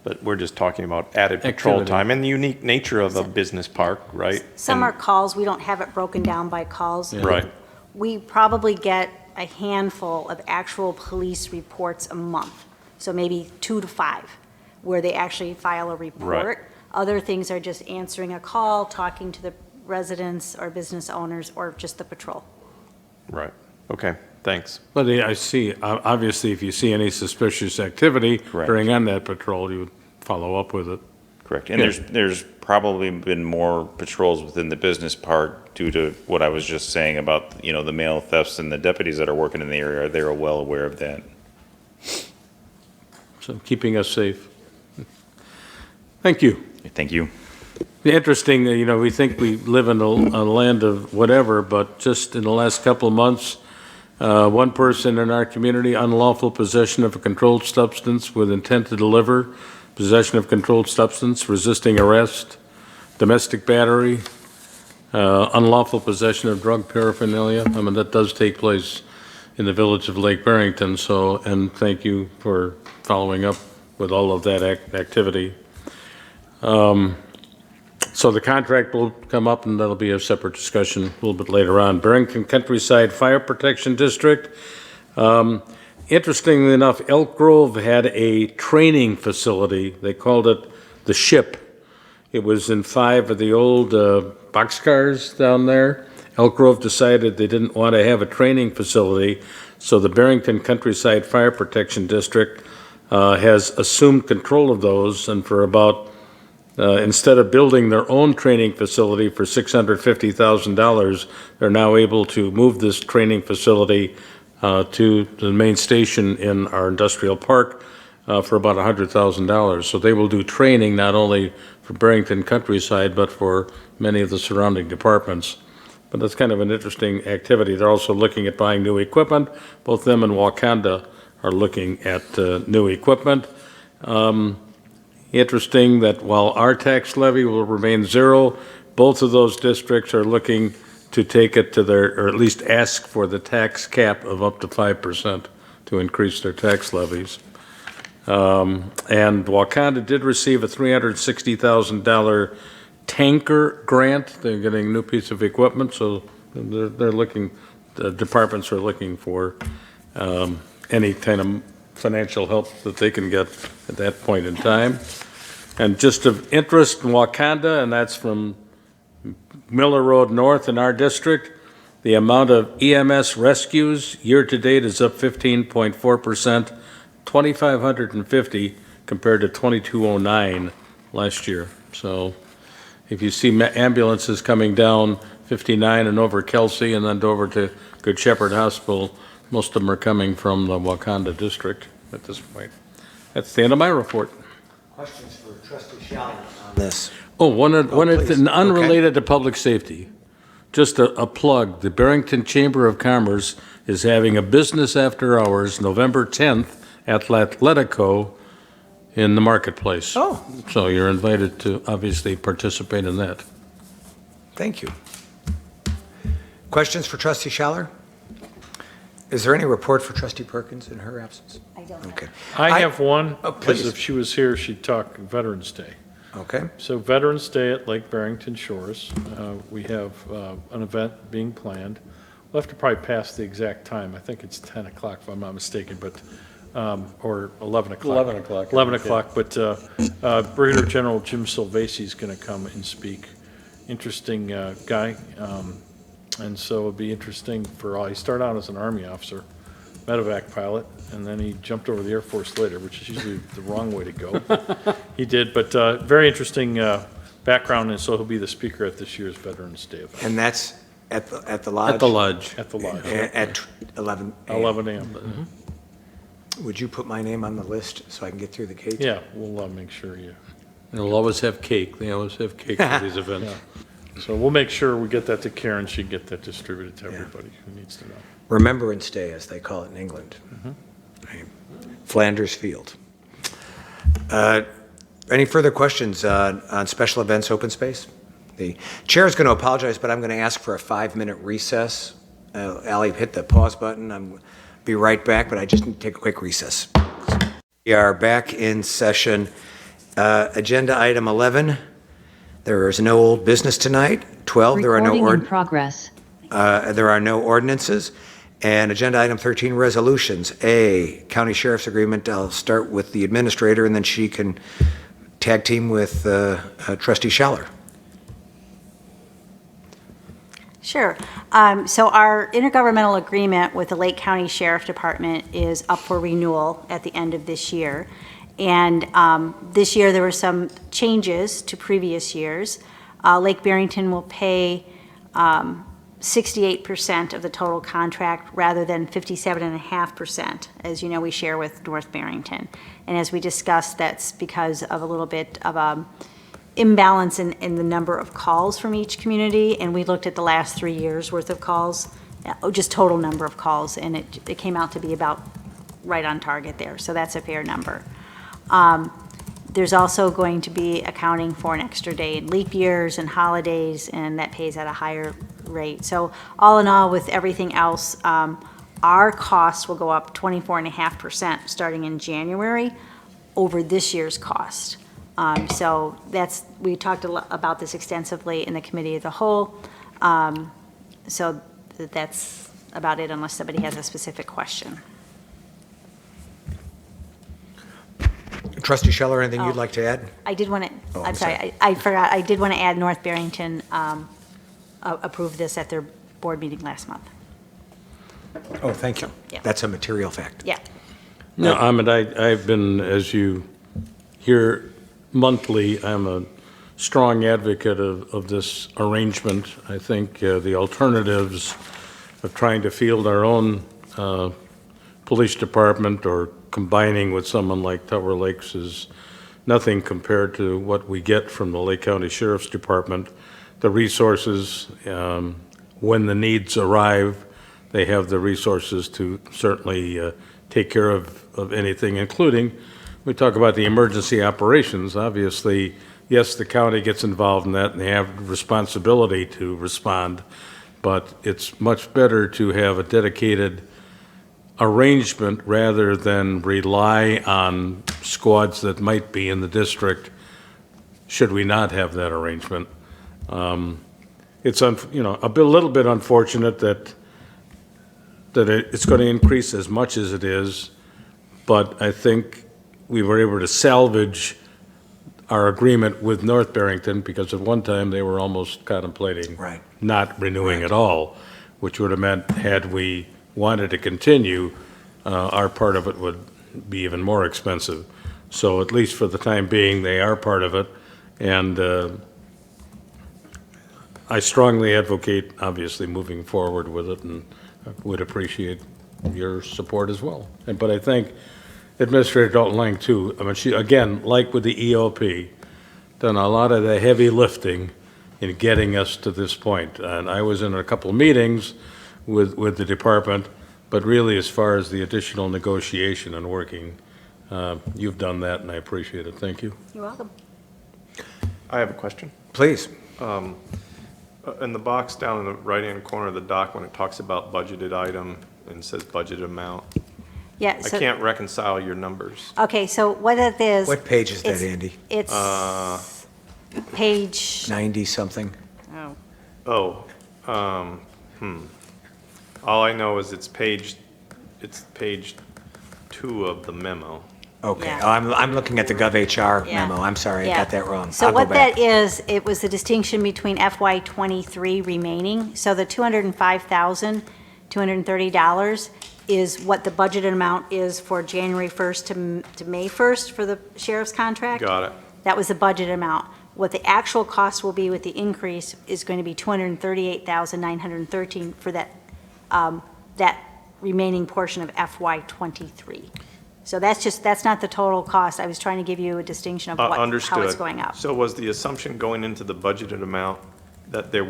but we're just talking about added patrol Activity. time and the unique nature of a business park, right? Some are And- calls, we don't have it broken down by calls. Right. We probably get a handful of actual police reports a month, so maybe 2 to 5, where they actually file a report. Other things are just answering a call, talking to the residents or business owners, or just the patrol. Right. Okay. Thanks. But I see, obviously, if you see any suspicious activity Correct. during on that patrol, you would follow up with it. Correct. And there's probably been more patrols within the business park due to what I was just saying about, the mail thefts, and the deputies that are working in the area, they're well aware of that. So keeping us safe. Thank you. Thank you. Interesting, we think we live in a land of whatever, but just in the last couple of months, one person in our community, unlawful possession of a controlled substance with intent to deliver, possession of controlled substance, resisting arrest, domestic battery, unlawful possession of drug paraphernalia. I mean, that does take place in the village of Lake Barrington, and thank you for following up with all of that activity. So the contract will come up, and that'll be a separate discussion a little bit later on. Barrington Countryside Fire Protection District. Interestingly enough, Elk Grove had a training facility. They called it the Ship. It was in 5 of the old boxcars down there. Elk Grove decided they didn't want to have a training facility, so the Barrington Countryside Fire Protection District has assumed control of those, and for about instead of building their own training facility for $650,000, they're now able to move this training facility to the main station in our industrial park for about $100,000. So they will do training not only for Barrington Countryside, but for many of the surrounding departments. But that's kind of an interesting activity. They're also looking at buying new equipment. Both them and Wakanda are looking at new equipment. Interesting that while our tax levy will remain 0, both of those districts are looking to take it to or at least ask for the tax cap of up to 5% to increase their tax levies. And Wakanda did receive a $360,000 tanker grant. They're getting a new piece of equipment, so they're looking, the departments are looking for any kind of financial help that they can get at that point in time. And just of interest in Wakanda, and that's from Miller Road North in our district, the amount of EMS rescues year-to-date is up 15.4%, 2,550 compared to 2,209 last year. So if you see ambulances coming down 59 and over Kelsey and then over to Good Shepherd Hospital, most of them are coming from the Wakanda district at this point. That's the end of my report. Questions for Trustee Scheller on this? Oh, one please. unrelated to public safety. Just a plug, the Barrington Chamber of Commerce is having a business after hours, November 10th, at Atletico in the marketplace. Oh. So you're invited to obviously participate in that. Thank you. Questions for Trustee Schaller? Is there any report for Trustee Perkins in her absence? I don't Okay. I have one, Oh, because please. if she was here, she'd talk Veterans Day. Okay. So Veterans Day at Lake Barrington Shores, we have an event being planned. We'll have to probably pass the exact time. I think it's 10 o'clock, if I'm not mistaken, but, or 11 o'clock. 11 o'clock. 11 o'clock, but Brigadier General Jim Silvesi is going to come and speak. Interesting guy, and so it'll be interesting for all. He started out as an Army officer, medevac pilot, and then he jumped over the Air Force later, which is usually the wrong way to go. He did, but very interesting background, and so he'll be the speaker at this year's Veterans Day event. And that's at the lodge? At the lodge. At the lodge. At 11 a.m. 11 a.m. Would you put my name on the list so I can get through the gate? Yeah, we'll make sure you. They'll always have cake. They always have cake for these events. So we'll make sure we get that to Karen. She can get that distributed to everybody who needs to know. Remembrance Day, as they call it in England. Right. Flanders Field. Any further questions on special events open space? The chair is going to apologize, but I'm going to ask for a 5-minute recess. Ally, hit the pause button. I'm be right back, but I just need to take a quick recess. We are back in session. Agenda item 11. There is no old business tonight. 12. There are no progress. there are no ordinances. And agenda item 13, resolutions. A, county sheriff's agreement. I'll start with the administrator, and then she can tag team with Trustee Schaller. Sure. So our intergovernmental agreement with the Lake County Sheriff Department is up for renewal at the end of this year. And this year there were some changes to previous years. Lake Barrington will pay 68% of the total contract rather than 57.5%. As you know, we share with North Barrington. And as we discussed, that's because of a little bit of a imbalance in the number of calls from each community, and we looked at the last 3 years' worth of calls, just total number of calls, and it came out to be about right on target there, so that's a fair number. There's also going to be accounting for an extra day in leap years and holidays, and that pays at a higher rate. So all in all, with everything else, our costs will go up 24.5% starting in January over this year's cost. So we talked about this extensively in the committee of the whole. So that's about it, unless somebody has a specific question. Trustee Schaller, anything you'd like to add? I did want to, Oh, I'm sorry, I forgot, I did want to add North Barrington approved this at their board meeting last month. Oh, thank you. Yeah. That's a material fact. Yeah. No, Ahmed, I've been, as you hear monthly, I'm a strong advocate of this arrangement. I think the alternatives of trying to field our own police department or combining with someone like Tower Lakes is nothing compared to what we get from the Lake County Sheriff's Department. The resources, when the needs arrive, they have the resources to certainly take care of anything, including, we talk about the emergency operations. Obviously, yes, the county gets involved in that and they have responsibility to respond, but it's much better to have a dedicated arrangement rather than rely on squads that might be in the district should we not have that arrangement. It's a little bit unfortunate that it's going to increase as much as it is, but I think we were able to salvage our agreement with North Barrington because at one time they were almost contemplating not renewing at all, which would have meant had we wanted to continue, our part of it would be even more expensive. So at least for the time being, they are part of it, and I strongly advocate, obviously, moving forward with it, and would appreciate your support as well. But I think Administrator Dalton Lang, too, I mean, she, again, like with the EOP, done a lot of the heavy lifting in getting us to this point. And I was in a couple of meetings with the department, but really as far as the additional negotiation and working, you've done that and I appreciate it. Thank you. You're welcome. I have a question. Please. In the box down in the right-hand corner of the doc, when it talks about budgeted item and says budget amount, Yeah, I so, can't reconcile your numbers. okay, so what it is. What page is that, it's- Andy? It's page, 90-something? Oh, all I know is it's page 2 of the memo. Okay, Yeah. oh, I'm looking at the GovHR Yeah. memo. I'm sorry, I yeah. got that wrong. So I'll go what back. that is, it was the distinction between FY '23 remaining. So the $205,230 is what the budgeted amount is for January 1st to May 1st for the sheriff's contract. Got it. That was the budget amount. What the actual cost will be with the increase is going to be $238,913 for that, that remaining portion of FY '23. So that's not the total cost. I was trying to give you a distinction of Understood. how it's going up. So was the assumption going into the budgeted amount that there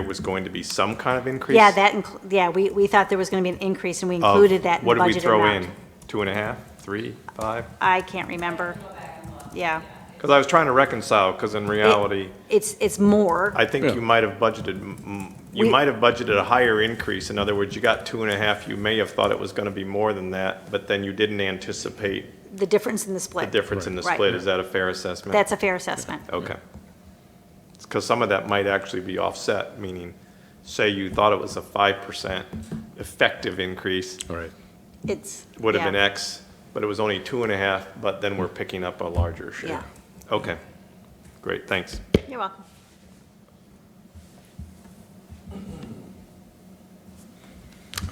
was going to be some kind of increase? Yeah, we thought there was going to be an increase, and we included that in the What did we budgeted throw amount. in? 2.5, 3, 5? I can't remember. Yeah. Because I was trying to reconcile, because in reality, It's more. I think you might have budgeted, you We- might have budgeted a higher increase. In other words, you got 2.5, you may have thought it was going to be more than that, but then you didn't anticipate The difference in the the split. difference in the Right. split. Is that a fair assessment? That's a fair assessment. Okay. Because some of that might actually be offset, meaning, say you thought it was a 5% effective increase, All right. It's. would have been yeah. X, but it was only 2.5, but then we're picking up a larger share. Yeah. Okay, great, thanks. You're welcome.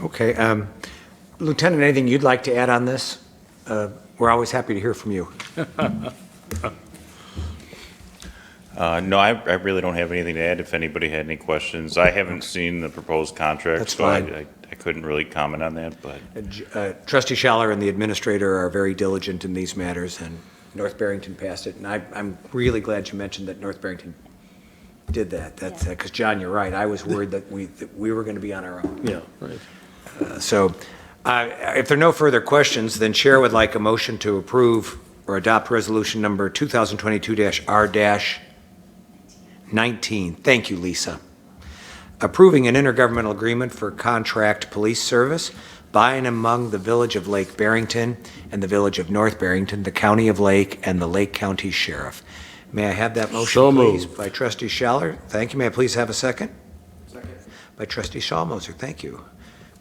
Okay, Lieutenant, anything you'd like to add on this? We're always happy to hear from you. No, I really don't have anything to add. If anybody had any questions, I haven't seen the proposed contract, That's so fine. I couldn't really comment on that, but Trustee Schaller and the administrator are very diligent in these matters, and North Barrington passed it, and I'm really glad you mentioned that North Barrington did that. That's, because John, you're right, I was worried that we were going to be on our own. Yeah, right. So, if there are no further questions, then Chair would like a motion to approve or adopt resolution number 2022-R-19. Thank you, Lisa. Approving an intergovernmental agreement for contract police service by and among the Village of Lake Barrington and the Village of North Barrington, the County of Lake, and the Lake County Sheriff. May I have that motion, So please? moved. By Trustee Schaller. Thank you. May I please have a second? Second. By Trustee Schallmoser. Thank you.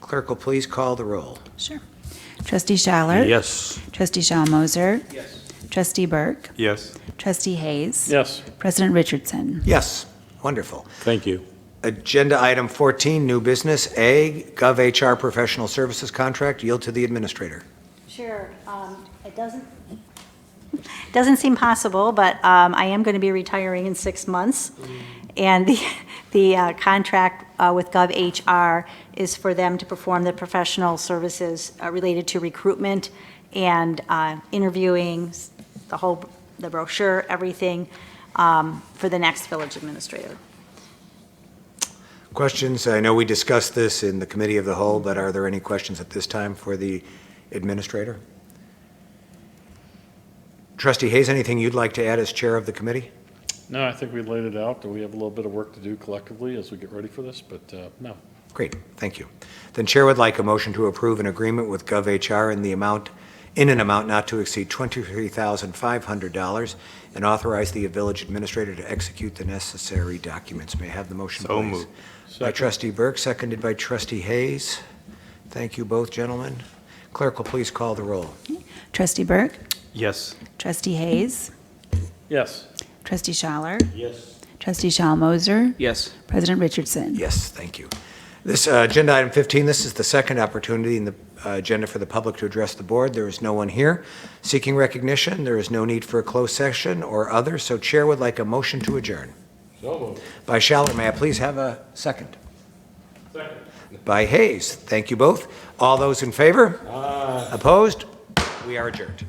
Clerk will please call the roll. Sure. Trustee Schaller? Yes. Trustee Schallmoser? Yes. Trustee Burke? Yes. Trustee Hayes? Yes. President Richardson? Yes, wonderful. Thank you. Agenda item 14, new business. A, GovHR professional services contract. Yield to the administrator. Sure. It doesn't seem possible, but I am going to be retiring in 6 months. And the contract with GovHR is for them to perform the professional services related to recruitment and interviewing, the brochure, everything for the next village administrator. Questions? I know we discussed this in the committee of the whole, but are there any questions at this time for the administrator? Trustee Hayes, anything you'd like to add as chair of the committee? No, I think we laid it out, that we have a little bit of work to do collectively as we get ready for this, but no. Great, thank you. Then Chair would like a motion to approve an agreement with GovHR in an amount not to exceed $23,500 and authorize the village administrator to execute the necessary documents. May I have the motion, So please? moved. By Trustee Burke, seconded by Trustee Hayes. Thank you both, gentlemen. Clerk will please call the roll. Trustee Burke? Yes. Trustee Hayes? Yes. Trustee Schaller? Yes. Trustee Schallmoser? Yes. President Richardson? Yes, thank you. This agenda item 15, this is the second opportunity in the agenda for the public to address the board. There is no one here seeking recognition. There is no need for a closed session or other, so Chair would like a motion to adjourn. So moved. By Schaller, may I please have a second? Second. By Hayes. Thank you both. All those in favor? Opposed? We are adjourned.